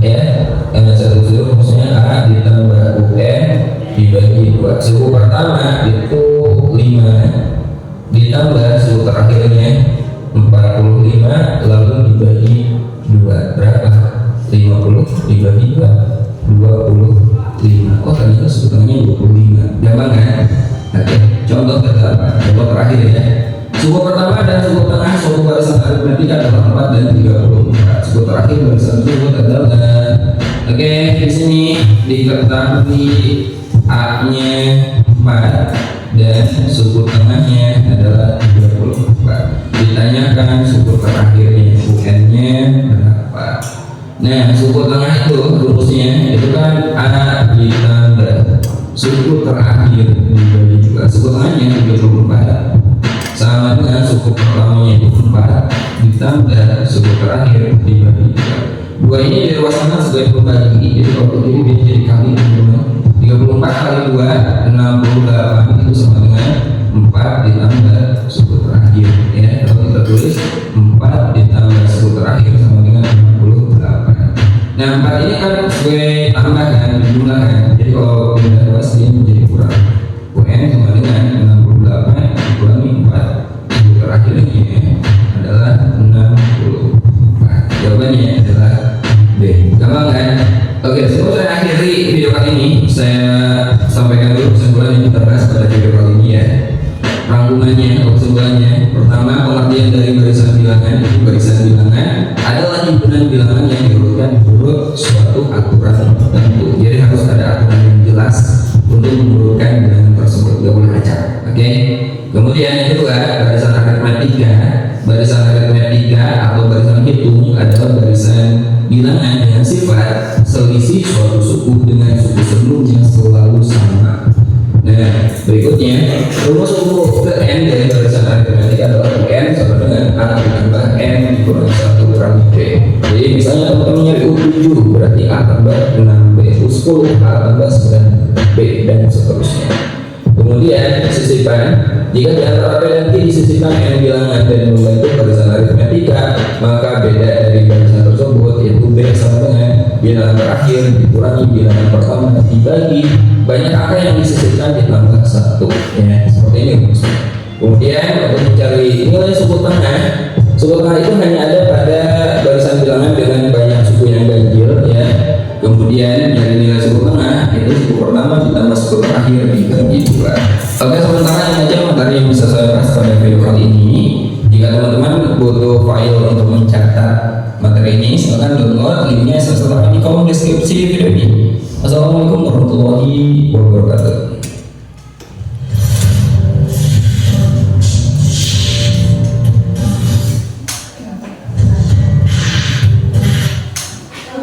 ya, 1 maksudnya A ditambah UN dibagi 2. Suku pertama itu 5 ditambah suku terakhirnya 45 lalu dibagi 2 berapa? 50 dibagi 2 25. Oh ternyata suku tengahnya 25. Gampang kan? Oke, contoh pertama, contoh terakhir ya. Suku pertama dan suku tengah suku barisan aritmetika adalah 4 dan 34. Suku terakhir barisan suku adalah oke, di sini diketahui A-nya 4 dan suku tengahnya adalah 34. Ditanyakan suku terakhirnya UN-nya berapa? Nah, suku tengah itu rumusnya itu kan A ditambah suku terakhir dibagi 2. Suku tengahnya 34 sama dengan suku pertamanya 4 ditambah suku terakhir dibagi 2. 2 ini diruaskan sebagai pembagi, jadi kalau ini bisa jadi kali 34 kali 2 68 itu sama dengan 4 ditambah suku terakhir ya. Kalau kita tulis 4 ditambah suku terakhir sama dengan 68. Nah 4 ini kan sebagai tambahan dijumlahkan, jadi kalau pindah ruas ini menjadi kurang. UN sama dengan 68 dikurangi 4, suku terakhirnya adalah 64. Jawabannya adalah B. Gampang kan? Oke, sebelum saya akhiri video kali ini, saya sampaikan dulu kesimpulan yang kita bahas pada video kali ini ya. Rangkumannya, kesimpulannya, pertama pengertian dari barisan bilangan itu barisan bilangan adalah himpunan bilangan yang diurutkan menurut suatu aturan tertentu. Jadi harus ada aturan yang jelas untuk mengurutkan bilangan tersebut, tidak boleh acak. Oke. Kemudian yang kedua, barisan aritmetika. Barisan aritmetika atau barisan hitung adalah barisan bilangan dengan sifat selisih suatu suku dengan suku sebelumnya selalu sama. Nah, berikutnya rumus UN dari barisan aritmetika adalah UN sama dengan A ditambah N dikurangi 1 kali B. Jadi misalnya teman-teman nyari U7 berarti A tambah 6B, U10 A tambah 9B dan seterusnya. Kemudian sisipkan, jika di antara P dan Q disisipkan N bilangan dan membentuk barisan aritmetika, maka beda dari barisan tersebut yaitu B sama dengan bilangan terakhir dikurangi bilangan pertama dibagi banyak angka yang disisipkan ditambah 1 ya, seperti ini. Kemudian untuk mencari nilai suku tengah itu hanya ada pada barisan bilangan dengan banyak suku yang ganjil ya. kemudian dari nilai suku tengah itu suku pertama ditambah suku terakhir dibagi 2. Oke, sementara ini aja materi yang bisa saya bahas pada video kali ini. Jika teman-teman butuh file untuk mencatat materi ini, silakan download linknya saya sertakan di kolom deskripsi video ini. Assalamualaikum warahmatullahi wabarakatuh.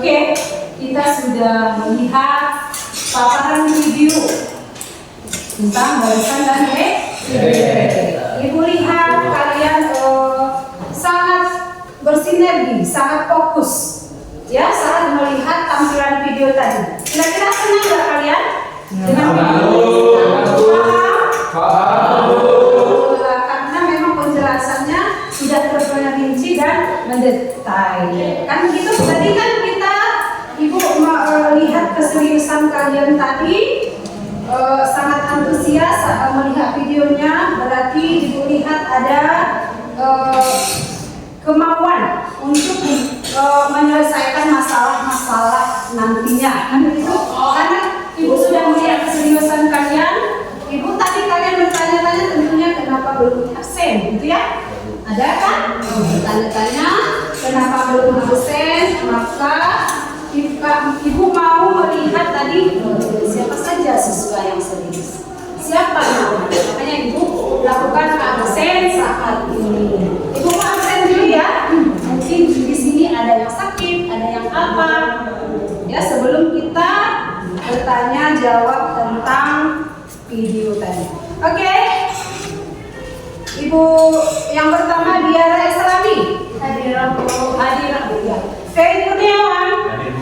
Oke, kita sudah melihat paparan video tentang barisan dan Ibu lihat kalian sangat bersinergi, sangat fokus, ya saat melihat tampilan video tadi. Kira-kira senang nggak kalian? Karena memang penjelasannya sudah terperinci dan mendetail. Kan begitu? Tadi kan kita Ibu melihat keseriusan kalian tadi. Sangat antusias saat melihat videonya, berarti Ibu lihat ada kemauan untuk menyelesaikan masalah-masalah nantinya, kan begitu? Karena Ibu sudah melihat keseriusan kalian. Ibu tadi kalian bertanya-tanya tentunya kenapa belum absen, gitu ya? Ada kan? Bertanya-tanya kenapa belum absen, maka Ibu mau melihat tadi siapa saja siswa yang serius. Siapa namanya? Makanya Ibu lakukan absen saat ini. Ibu mau absen dulu ya. Mungkin di sini ada yang sakit, ada yang apa. Ya, sebelum kita bertanya jawab tentang video tadi. Oke. Ibu yang pertama Diara Islami. Hadirah Bu. Hadirah Bu ya. Ferry Kurniawan.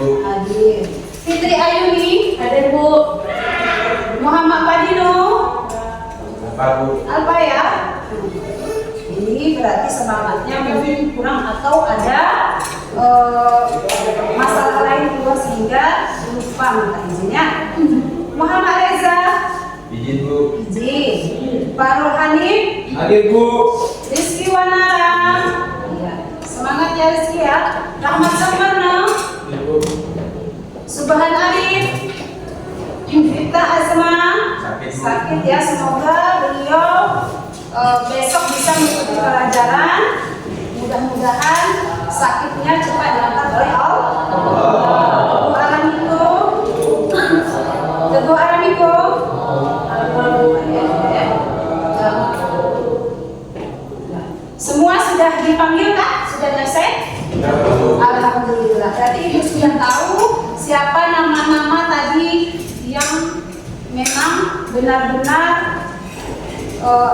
Hadir. Fitri Ayuni. Hadir Bu. Muhammad Padino. Apa ya? Ini berarti semangatnya mungkin kurang atau ada masalah lain juga sehingga lupa minta izinnya. Muhammad Reza. Izin Bu. Izin. Farul Hanif. Hadir Bu. Rizky Wanara. Iya. Semangat ya Rizky ya. Rahmat Samarno. Subhan Arif. Kita Asma. Sakit ya, semoga beliau besok bisa mengikuti pelajaran. Mudah-mudahan sakitnya cepat diangkat oleh Allah. Teguh Aramiko. Teguh Aramiko. Semua sudah dipanggil Kak? Sudah selesai? Alhamdulillah. Berarti Ibu sudah tahu siapa nama-nama tadi yang memang benar-benar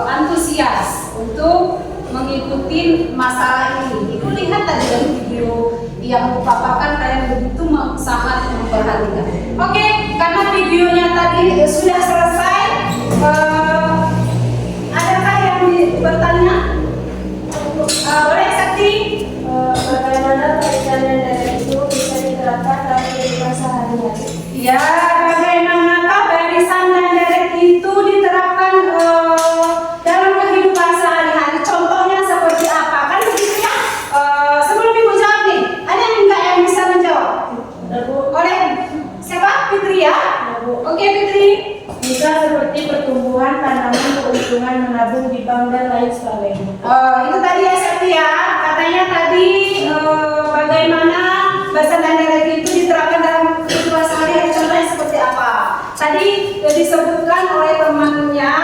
antusias untuk mengikuti masalah ini. Ibu lihat tadi dari video yang Ibu paparkan kalian begitu sangat memperhatikan. Oke, karena videonya tadi sudah selesai, adakah yang bertanya? Boleh Sakti? Bagaimana perjalanan dari itu bisa diterapkan dalam kehidupan sehari-hari? Ya, bagaimanakah barisan dan deret itu diterapkan dalam kehidupan sehari-hari? Contohnya seperti apa? Kan begitu ya? Sebelum Ibu jawab nih, ada enggak yang bisa menjawab? Oleh siapa? Fitri ya? Oke Fitri. Bisa seperti pertumbuhan tanaman, keuntungan, menabung di bank dan lain sebagainya. Itu tadi ya Sakti ya. Katanya tadi bagaimana barisan dan deret itu diterapkan dalam kehidupan sehari-hari. Contohnya seperti apa? Tadi disebutkan oleh temannya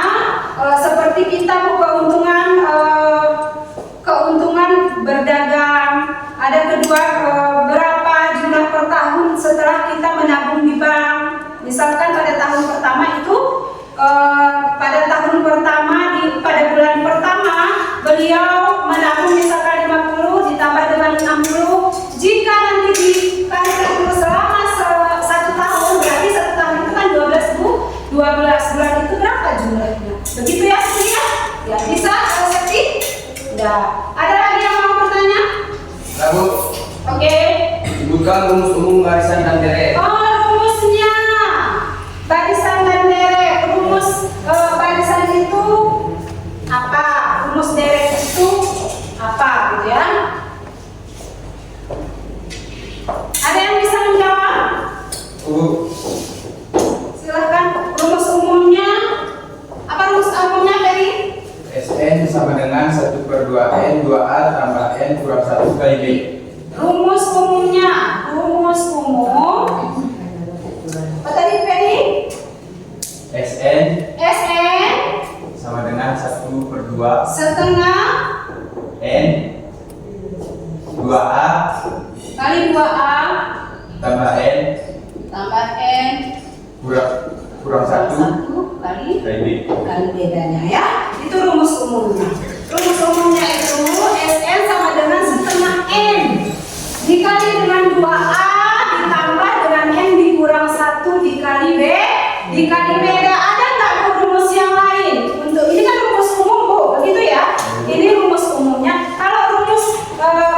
seperti kita keuntungan berdagang. Ada kedua berapa jumlah per tahun setelah kita menabung di bank. Misalkan pada tahun pertama itu pada bulan pertama beliau menabung misalkan 50 ditambah dengan 60. Jika nanti dikalikan terus selama 1 tahun, berarti 1 tahun itu kan 12 bulan itu berapa jumlahnya? Begitu ya Setia? Ya bisa Sekti? Udah. Ada lagi yang mau bertanya? Bu. Oke. Sebutkan rumus umum barisan dan deret. Rumusnya barisan dan deret. Rumus barisan itu apa? Rumus deret itu apa gitu ya? Ada yang bisa menjawab? setengah N 2A kali 2A tambah N tambah N kurang 1 kali kali B. bedanya ya. Itu rumus umumnya. Rumus umumnya itu Sn sama dengan setengah N dikali dengan 2A ditambah dengan N dikurang 1 dikali B dikali beda. Ada nggak Bu rumus yang lain? Untuk ini kan rumus umum Bu, begitu ya? Ini rumus umumnya. Kalau rumus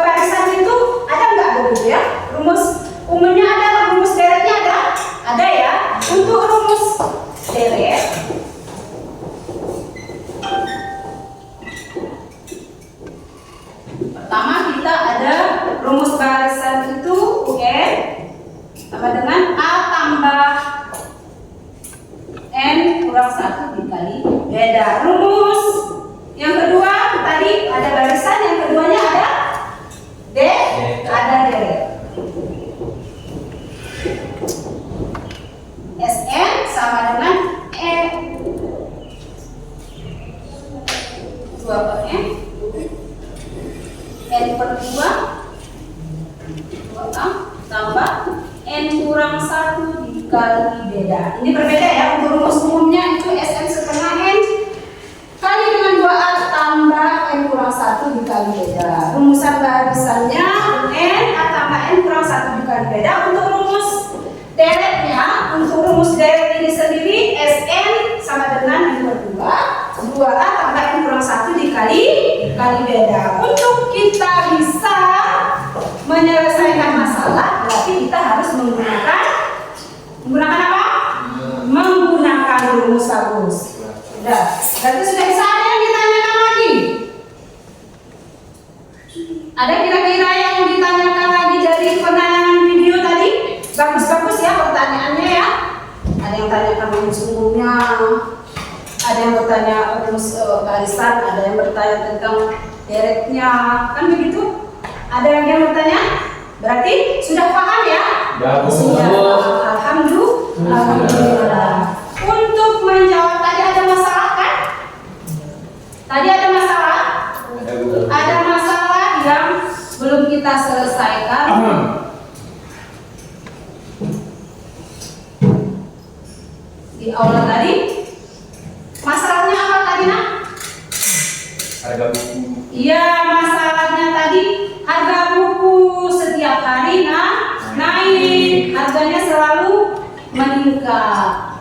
barisan itu ada nggak begitu ya? Rumus umumnya ada, rumus deretnya ada? Ada ya? Untuk rumus deret pertama kita ada rumus barisan itu UN sama dengan A tambah N kurang 1 dikali beda. Rumus yang kedua tadi ada barisan, yang keduanya ada D, ada deret. Sn sama dengan E 2 per N N per 2 2A tambah N kurang 1 dikali beda. Ini berbeda ya. Untuk rumus umumnya itu Sn setengah N kali dengan 2A tambah N kurang 1 dikali beda. Rumusan barisannya N A tambah N kurang 1 dikali beda. Untuk rumus deretnya, untuk rumus deret ini sendiri Sn sama dengan N per 2 2A tambah N kurang 1 dikali beda. Untuk kita bisa menyelesaikan masalah berarti kita harus menggunakan apa? Menggunakan rumus bagus. Sudah, berarti sudah bisa. Ada yang ditanyakan lagi? Ada kira-kira yang ditanyakan lagi dari penayangan video tadi? Bagus-bagus ya pertanyaannya ya. Ada yang tanyakan rumus umumnya, ada yang bertanya rumus barisan, ada yang bertanya tentang deretnya, kan begitu? Ada yang bertanya? Berarti sudah paham ya? Sudah. Alhamdulillah. Untuk menjawab tadi ada masalah kan? Tadi ada masalah? Ada masalah yang belum kita selesaikan. Di aula tadi masalahnya apa tadi nak? Harga buku. Iya, masalahnya tadi harga buku setiap hari naik, harganya selalu meningkat.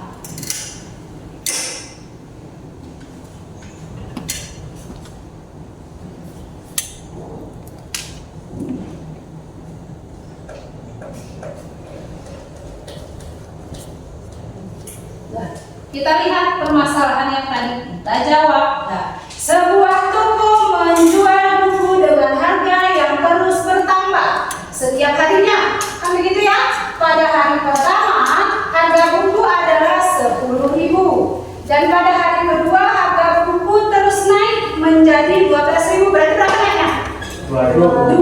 Kita lihat permasalahan yang tadi kita jawab. Nah, sebuah toko menjual buku dengan harga yang terus bertambah setiap harinya. Kan begitu ya? Pada hari pertama harga buku adalah 10.000 dan pada hari kedua harga buku terus naik menjadi 12.000. Berarti berapa naiknya? 2.000.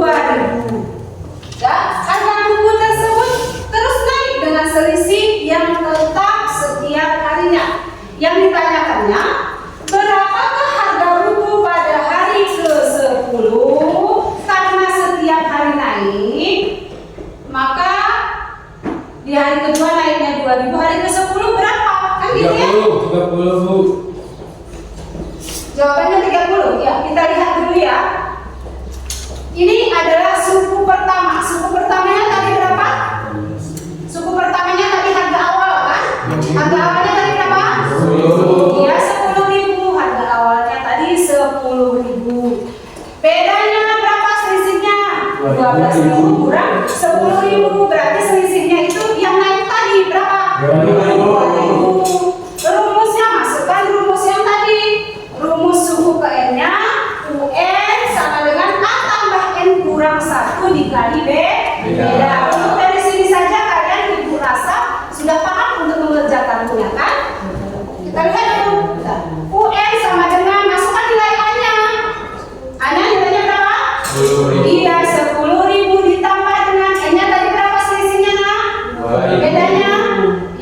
Ya, harga buku tersebut terus naik dengan selisih yang tetap setiap harinya. Yang ditanyakannya, berapakah harga buku pada hari ke-10? Karena setiap hari naik, maka di hari kedua naiknya 2.000, hari ke-10 berapa? Kan gitu ya? 30 Bu. Jawabannya 30. Ya, kita lihat dulu ya. Ini adalah suku pertama. Suku pertamanya tadi berapa? Suku pertamanya tadi harga awal kan? Harga awalnya tadi berapa? 10. Iya, 10.000. Harga awalnya tadi 10.000. Bedanya berapa selisihnya? 12.000 kurang 10.000. Berarti selisihnya itu yang naik tadi berapa? 2.000. Rumusnya masukkan rumus yang tadi. Rumus suku ke N-nya UN sama dengan A tambah N kurang 1 dikali B. Beda. Untuk dari sini saja kalian ibu rasa sudah paham untuk mengerjakannya kan? Kita lihat dulu. UN sama dengan masukkan nilai A-nya. A-nya nilainya berapa? 10.000. Iya, 10.000 ditambah dengan N-nya tadi berapa selisihnya nak? 2.000. Bedanya?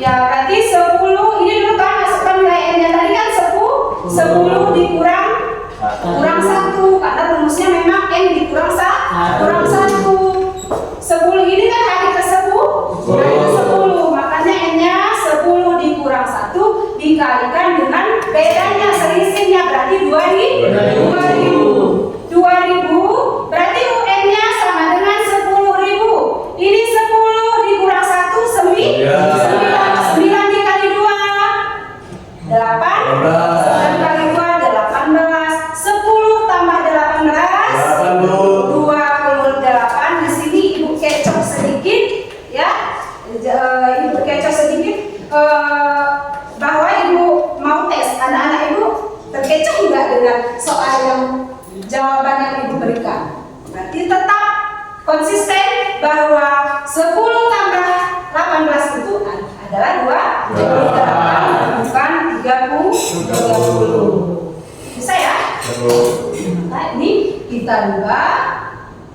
Ya berarti 10. Ini dulu kan masukkan nilai N-nya tadi kan 10 dikurang 1 kurang 1. 10 ini kan hari ke-10. Hari ke-10. Makanya N-nya 10 dikurang 1 dikalikan dengan bedanya selisihnya berarti 2000. 2000 berarti UN-nya sama dengan 10.000. Ini 10 dikurang 1 9 dikali 2 8. 9 kali 2 18. 10 tambah 18 28. Di sini Ibu kecoh sedikit ya. Ibu kecoh sedikit bahwa Ibu mau tes anak-anak Ibu terkecoh juga dengan soal yang jawaban yang Ibu berikan. Berarti tetap konsisten bahwa 10 tambah 18 itu adalah 28 bukan 30. Bisa ya? Nah, ini kita ubah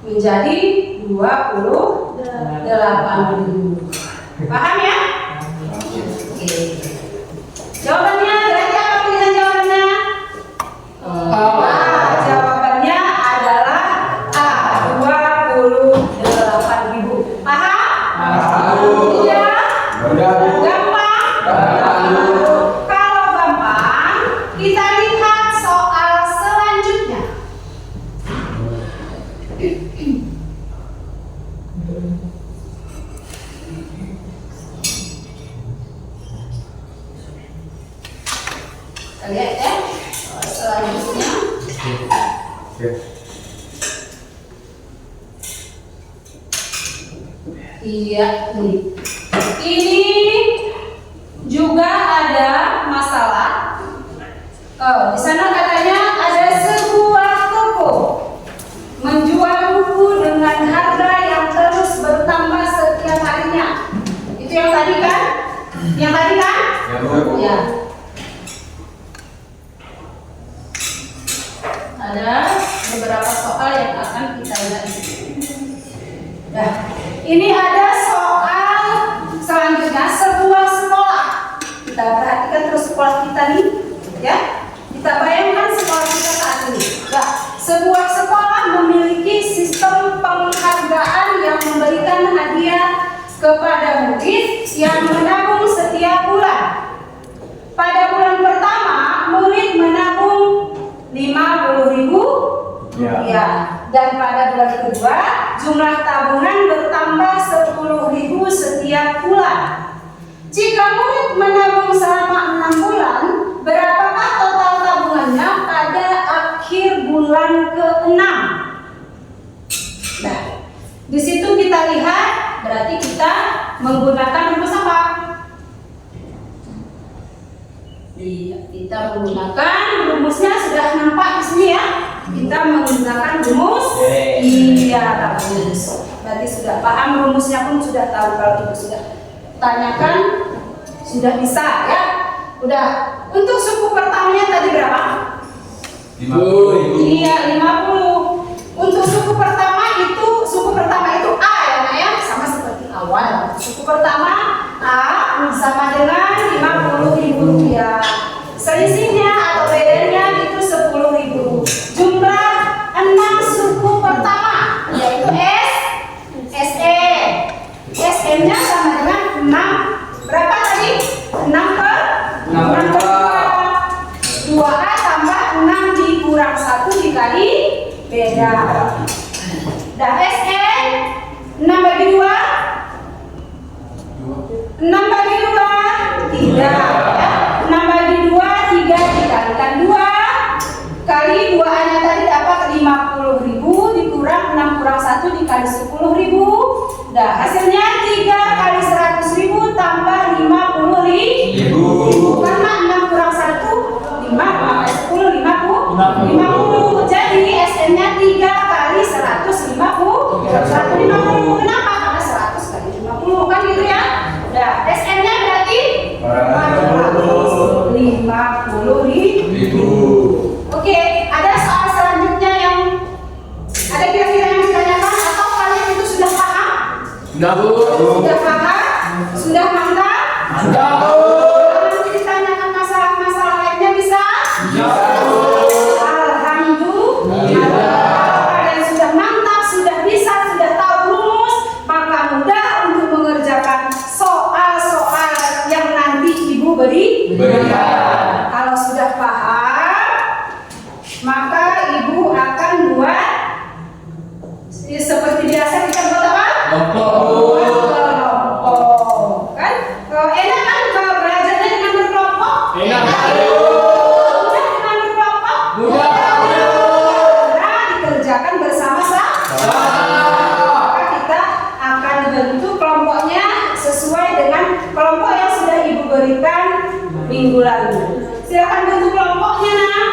menjadi 28.000. Paham ya? Oke. Jawabannya berarti apa pilihan jawabannya? Jawabannya adalah A, 28.000. Paham? Iya? Gampang? Kalau gampang, kita lihat soal selanjutnya. Kita lihat ya. Selanjutnya. Iya, ini juga ada masalah. Di sana katanya ada sebuah toko menjual buku dengan harga yang terus bertambah setiap harinya. Itu yang tadi kan? Yang tadi kan? Ya. Ada beberapa soal yang akan kita lihat. Nah, ini ada soal selanjutnya sebuah sekolah. Kita perhatikan terus sekolah kita nih, ya. Kita bayangkan sekolah kita saat ini. Nah, sebuah sekolah memiliki sistem penghargaan yang memberikan hadiah kepada murid yang menabung setiap bulan. Pada bulan pertama, murid menabung 50.000 ya. Dan pada bulan kedua, jumlah tabungan bertambah 10.000 setiap bulan. Jika murid menabung selama 6 bulan, berapakah total tabungannya pada akhir bulan ke-6? Nah, di situ kita lihat berarti kita menggunakan rumus apa? Iya, kita menggunakan rumusnya sudah nampak di sini ya. Kita menggunakan rumus. Iya, rumus. Berarti sudah paham rumusnya pun sudah tahu. Kalau Ibu sudah tanyakan sudah bisa ya. Udah. Untuk suku pertamanya tadi berapa? 50.000. Iya, 50. Untuk suku pertama itu A ya, Nak ya, sama seperti awal. Suku pertama A sama dengan 50.000 rupiah. Selisihnya atau bedanya itu 10.000. Jumlah 6 suku pertama yaitu SE. SN-nya sama dengan 6. Berapa tadi? 6 per 2A tambah 6 dikurang 1 dikali beda. Dan SN 6 bagi 2 3 ya. 6 bagi 2 3 dikalikan 2 kali 2A nya tadi dapat 50.000 dikurang 6 kurang 1 dikali 10.000. Nah, hasilnya 3 kali 100.000 tambah 50.000. Karena 6 kurang 1 5 tambah 10 50. Jadi SN-nya 3 kali 150. 150 kenapa? Karena 100 kali 50 kan gitu ya. Nah, SN-nya berarti 450.000. Oke, ada soal selanjutnya yang ada kira-kira yang ditanyakan atau kalian itu sudah paham? Sudah paham? Sudah mantap? Kalau nanti ditanyakan masalah-masalah lainnya bisa? Alhamdulillah. berikan. Kalau sudah paham, maka ibu akan buat seperti biasa kita buat apa? Kelompok. Kan? Kalau enak kan kalau belajarnya dengan berkelompok? Enak. Mudah dengan berkelompok? Mudah. Nah, dikerjakan bersama-sama. Maka kita akan bentuk kelompoknya sesuai dengan kelompok yang sudah ibu berikan minggu lalu. Silakan bentuk kelompoknya, nak.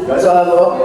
Gak salah loh.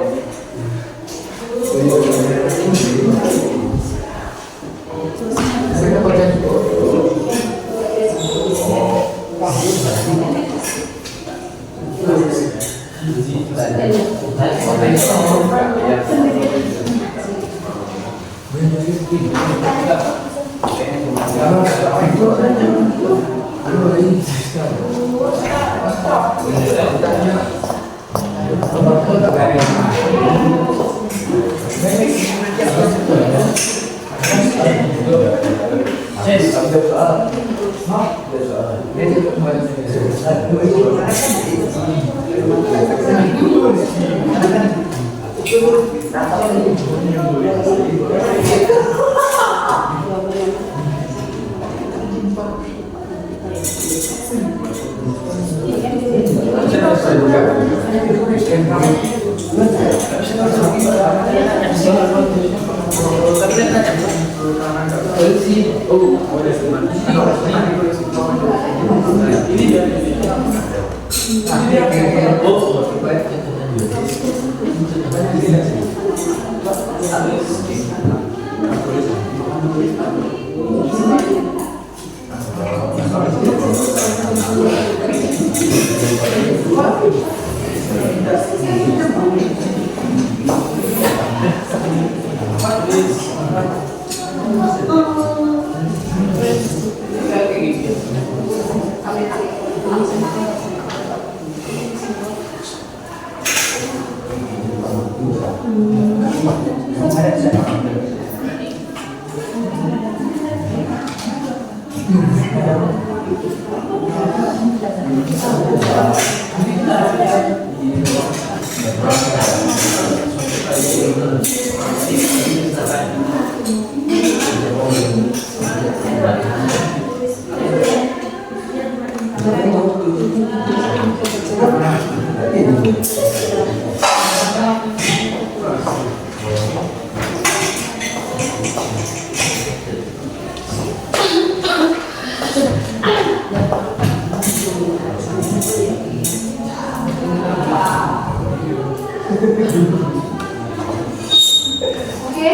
Oke,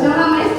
jangan lama ya.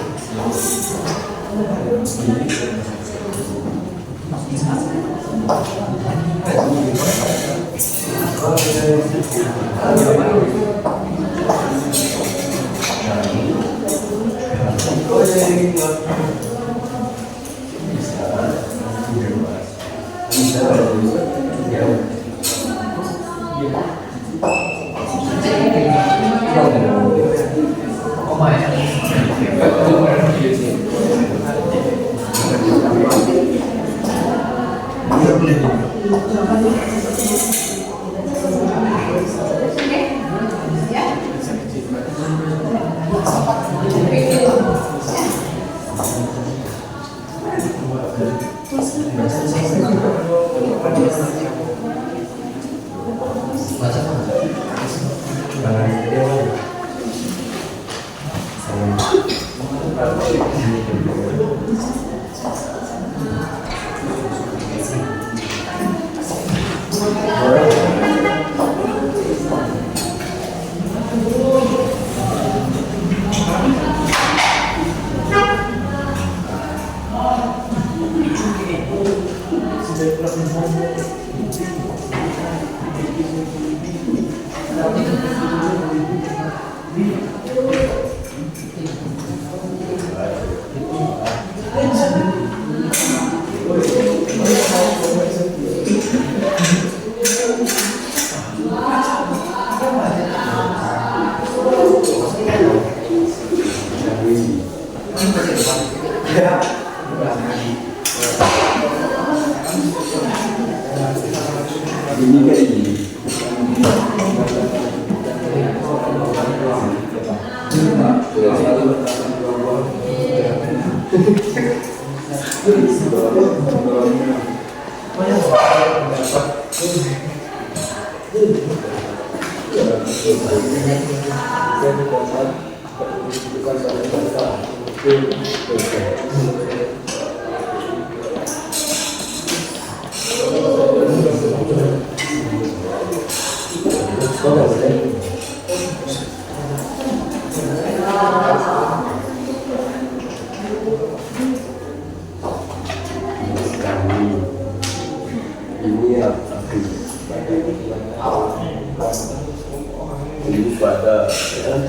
Ini pada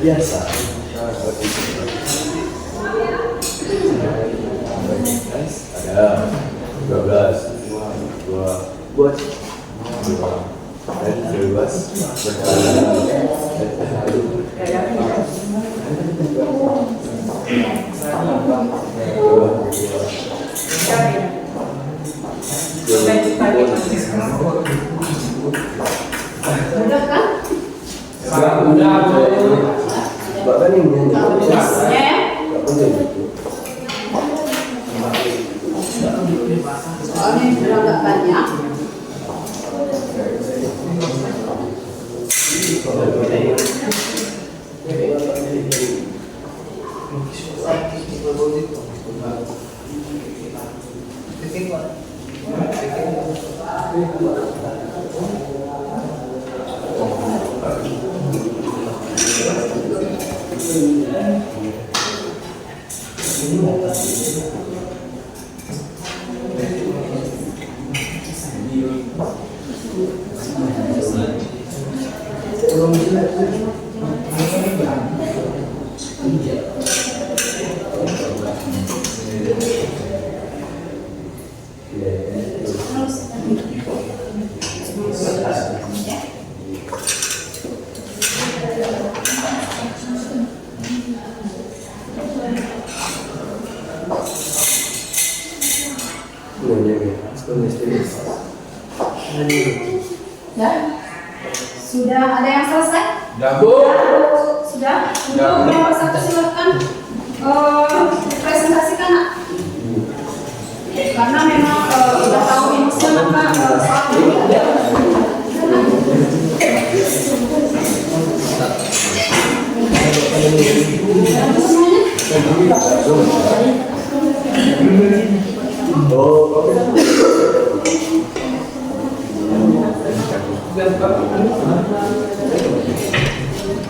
biasa. Ada 12 buat dan bebas bahkan ini Soalnya sudah nggak banyak. Ya? Sudah ada yang selesai? Sudah? Untuk nomor 1 silakan presentasikan, Nak. Karena memang sudah tahu rumusnya, maka soal ini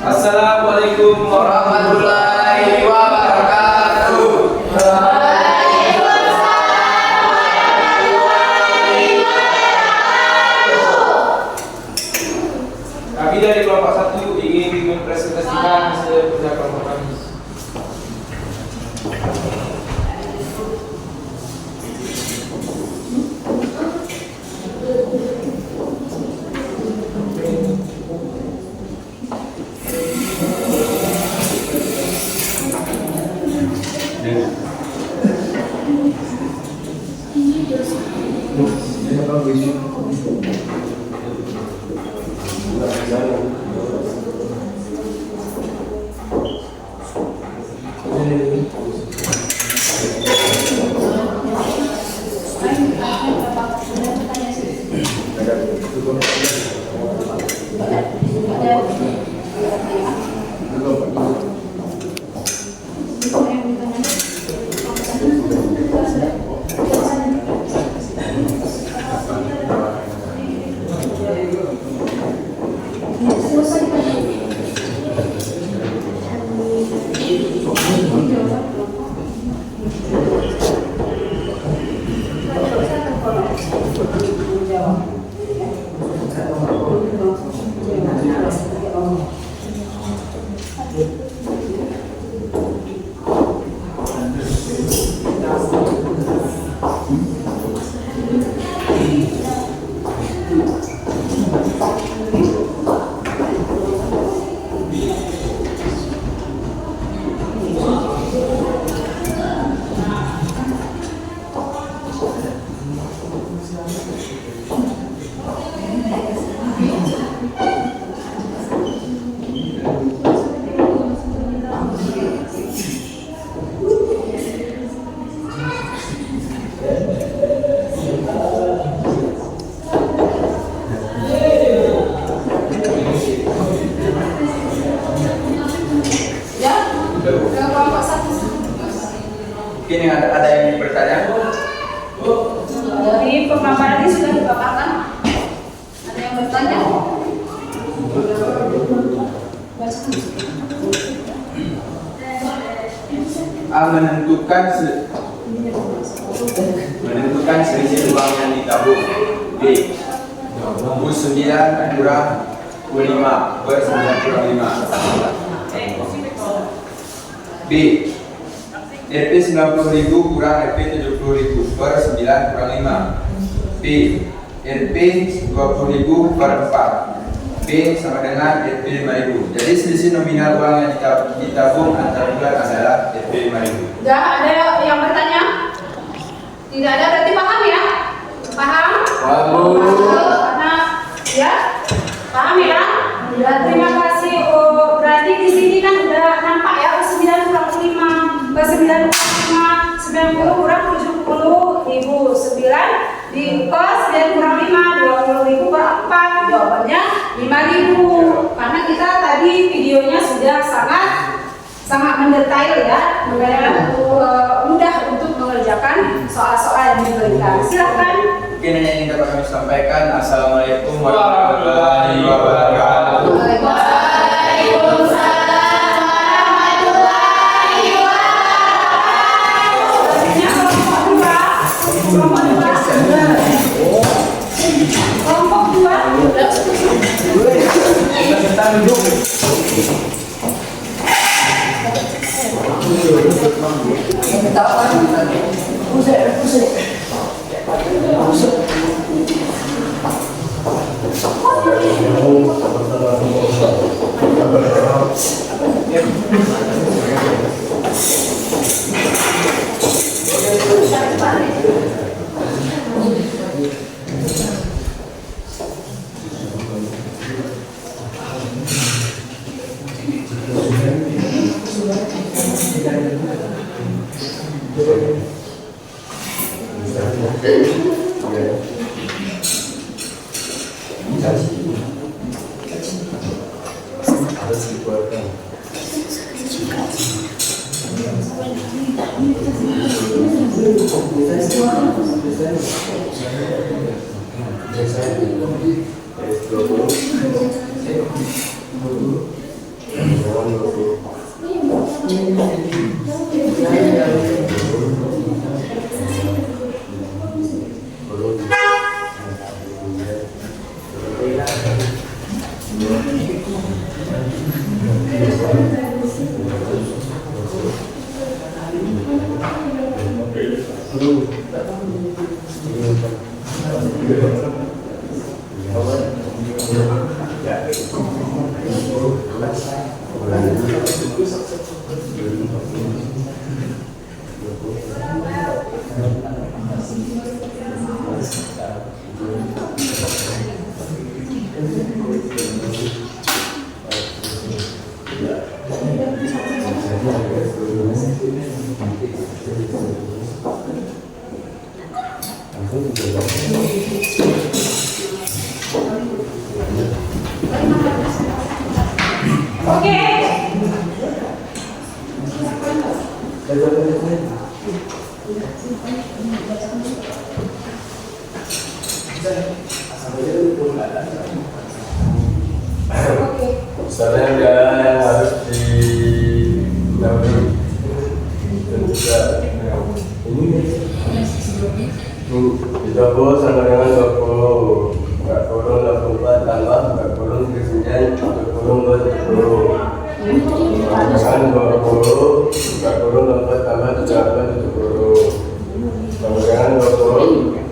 Assalamualaikum warahmatullahi wabarakatuh. Kami dari kelompok 1 ingin mempresentasikan hasil kerja kelompok kami. Mungkin yang ada yang bertanya? dari pemaparan ini sudah dipaparkan. Ada yang bertanya? Menentukan selisih uang yang ditabung. B. 9 kurang 25 per 9 kurang 5. B. RP 90.000 kurang RP 70.000 per 9 kurang 5. B. RP 20.000 per 4. B sama dengan RP 5.000. Jadi selisih nominal uang yang ditabung antar bulan adalah RP 5.000. Sudah ada yang bertanya? Tidak ada, berarti paham ya? Paham? Karena ya, paham ya? Ya, terima kasih. Oh, berarti di sini kan udah nampak ya, 9 kurang 5 per 9 kurang 5, 90 kurang 70.000, 9 di kos 9 kurang 5, 20.000 per 4. Jawabannya 5.000. Karena kita tadi videonya sudah sangat mendetail ya, makanya mudah untuk mengerjakan soal-soal yang diberikan. Silakan. Mungkin hanya yang dapat kami sampaikan. Assalamualaikum warahmatullahi wabarakatuh. Kelompok 2. Harus dikeluarkan. Oke. Misalnya yang harus dilalui dan juga ini didobol sama dengan 20 nggak kurung 24 tambah nggak kurung 9 kurung 20 kan 20 nggak kurung 24 tambah 38 70 kemudian 20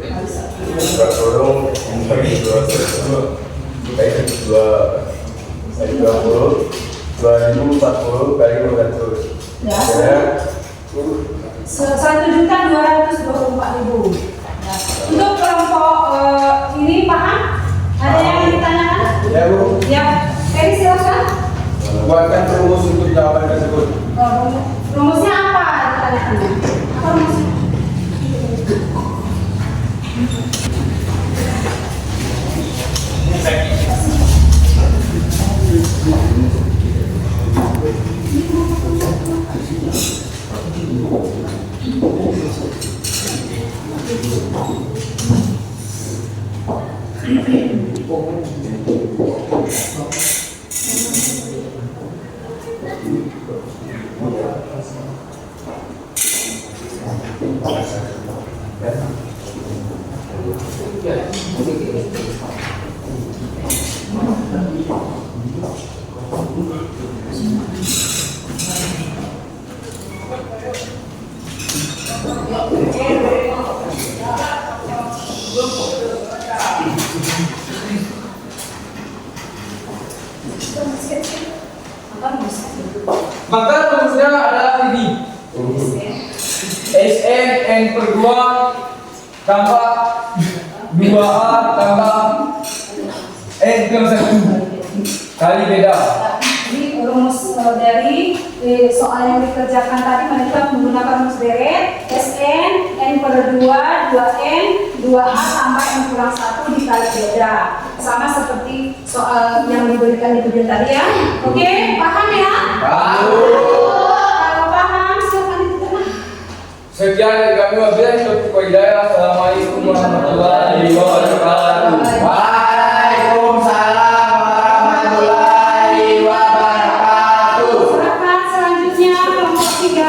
nggak kurung 2 kayak 2 20 2040 kali 200 Ya. ya. 1.224.000. Untuk kelompok ini paham? Ada yang ditanyakan? Ya Bu, Ya, Ferry silakan. buatkan rumus untuk jawaban tersebut. Rumusnya apa? Ditanyakan. Apa rumusnya? Maka rumusnya adalah ini. Sn n per 2 tambah 2a tambah n per 1 kali beda. Jadi rumus dari soal yang dikerjakan tadi mereka menggunakan rumus deret Sn n per 2 2n 2a tambah n kurang 1 dikali beda, sama seperti soal yang diberikan di video tadi ya. Oke, paham ya? Kalau paham silakan diterima. Sekian dari kami, wabillahi taufiq wal hidayah. Assalamualaikum warahmatullahi wabarakatuh. Waalaikumsalam warahmatullahi wabarakatuh. Silakan selanjutnya kelompok 3.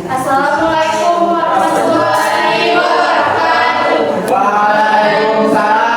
Assalamualaikum warahmatullahi wabarakatuh. Waalaikumsalam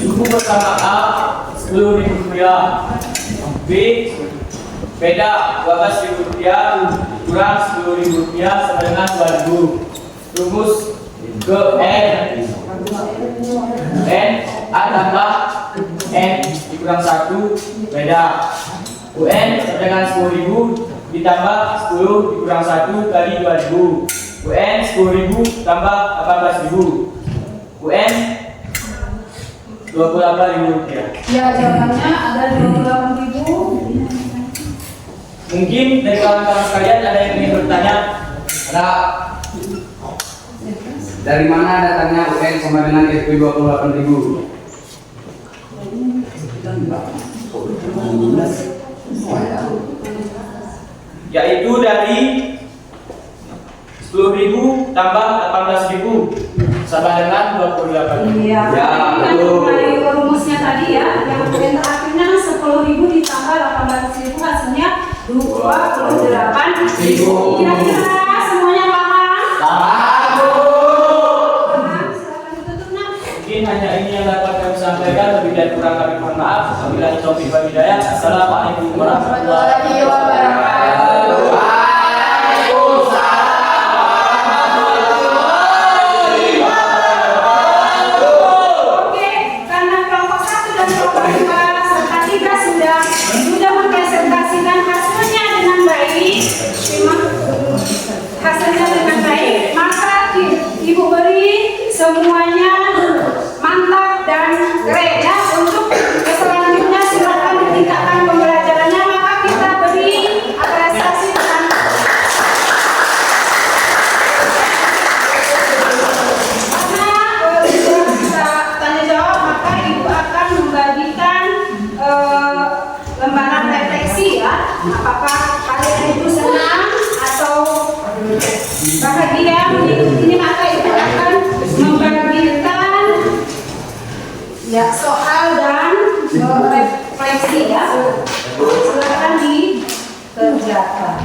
Buku pertama A Rp10.000, B beda Rp12.000 kurang Rp10.000 sama dengan Rp2.000. Rumus ke N A tambah N dikurang 1 beda UN sama dengan 10.000 ditambah 10 dikurang 1 kali 2.000. UN 10.000 tambah 18.000. UN Rp28.000. Ya, jawabannya ada 28.000. Mungkin dari kawan-kawan sekalian ada yang ingin bertanya. Ada. Dari mana datangnya UN sama dengan Rp28.000? Yaitu dari 10.000 tambah 18.000 sama dengan 28.000. Iya. Ya, Kita betul. kembali ke rumusnya tadi ya. Yang terakhirnya 10.000 ditambah 18.000 hasilnya 28.000. Kira-kira semuanya paham? Paham. Silakan ditutup, Nak. Mungkin hanya ini yang dapat kami sampaikan, lebih dan kurang kami mohon maaf. Wabillahi taufiq wal hidayah. Assalamualaikum warahmatullahi wabarakatuh. Oke, karena kelompok 1 dan kelompok 2 serta 3 sudah mempresentasikan hasilnya dengan baik, maka Ibu beri semuanya mantap dan keren ya. Untuk selanjutnya silakan ditingkatkan pembelajarannya, maka kita beri apresiasi dengan sudah bisa tanya jawab, maka Ibu akan membagikan lembaran refleksi ya. Apakah kalian itu senang atau bahagia mengikuti ini, maka Ibu akan membagikan ya soal dan refleksi ya. Silakan dikerjakan.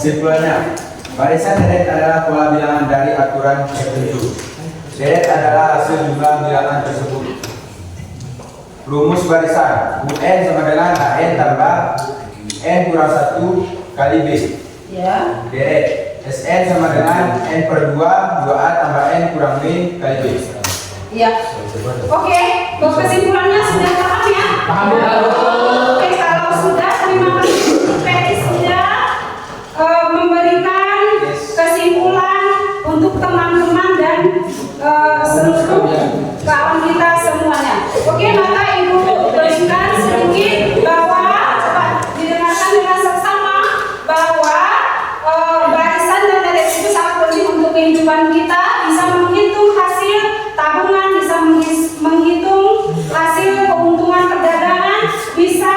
Kesimpulannya, barisan deret adalah pola bilangan dari aturan tertentu. Deret adalah hasil jumlah bilangan tersebut. Rumus barisan UN sama dengan AN tambah N kurang 1 kali B. Ya. Deret SN sama dengan N per 2 2A tambah N kurang B kali B. Iya. Oke, kesimpulannya sudah paham ya? Paham. Oke, kalau sudah, terima kasih. PI sudah memberikan kesimpulan untuk teman-teman dan seluruh kawan kita semuanya. Oke, maka Ibu berikan sedikit bahwa coba didengarkan dengan seksama bahwa barisan dan deret itu sangat penting untuk kehidupan kita, bisa menghitung hasil tabungan, bisa menghitung hasil keuntungan perdagangan, bisa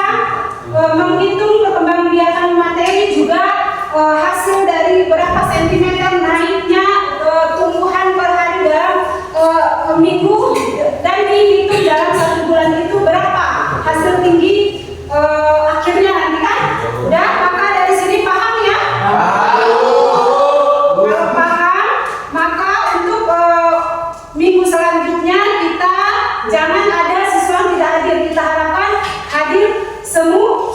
menghitung perkembangbiakan materi, juga hasil dari berapa sentimeter naiknya tumbuhan per hari dalam minggu, dan dihitung dalam 1 bulan itu berapa hasil tinggi akhirnya nanti kan. Udah, maka dari sini paham ya? Kalau paham, maka untuk minggu selanjutnya kita jangan ada siswa yang tidak hadir, kita harapkan hadir semua.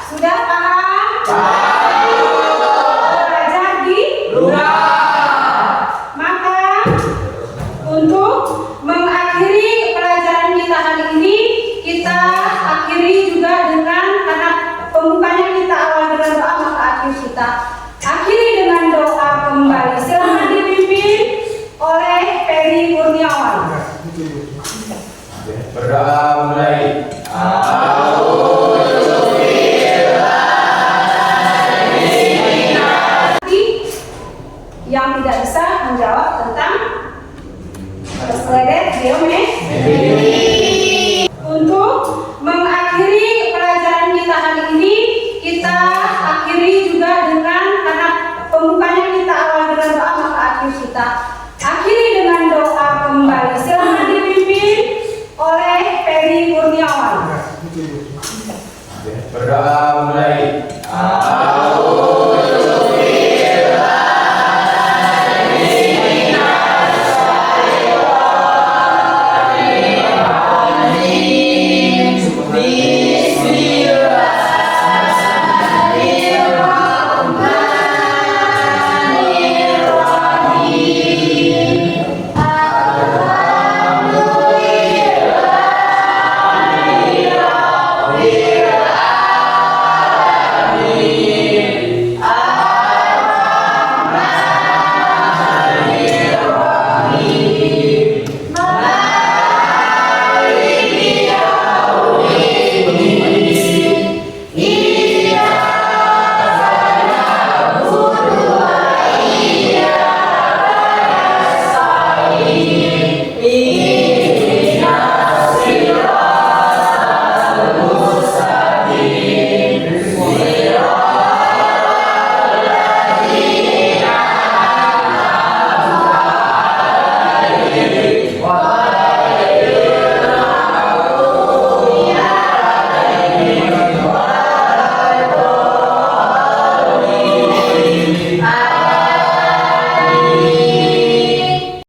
Sudah paham? Belajar di Berdoa mulai. Amin.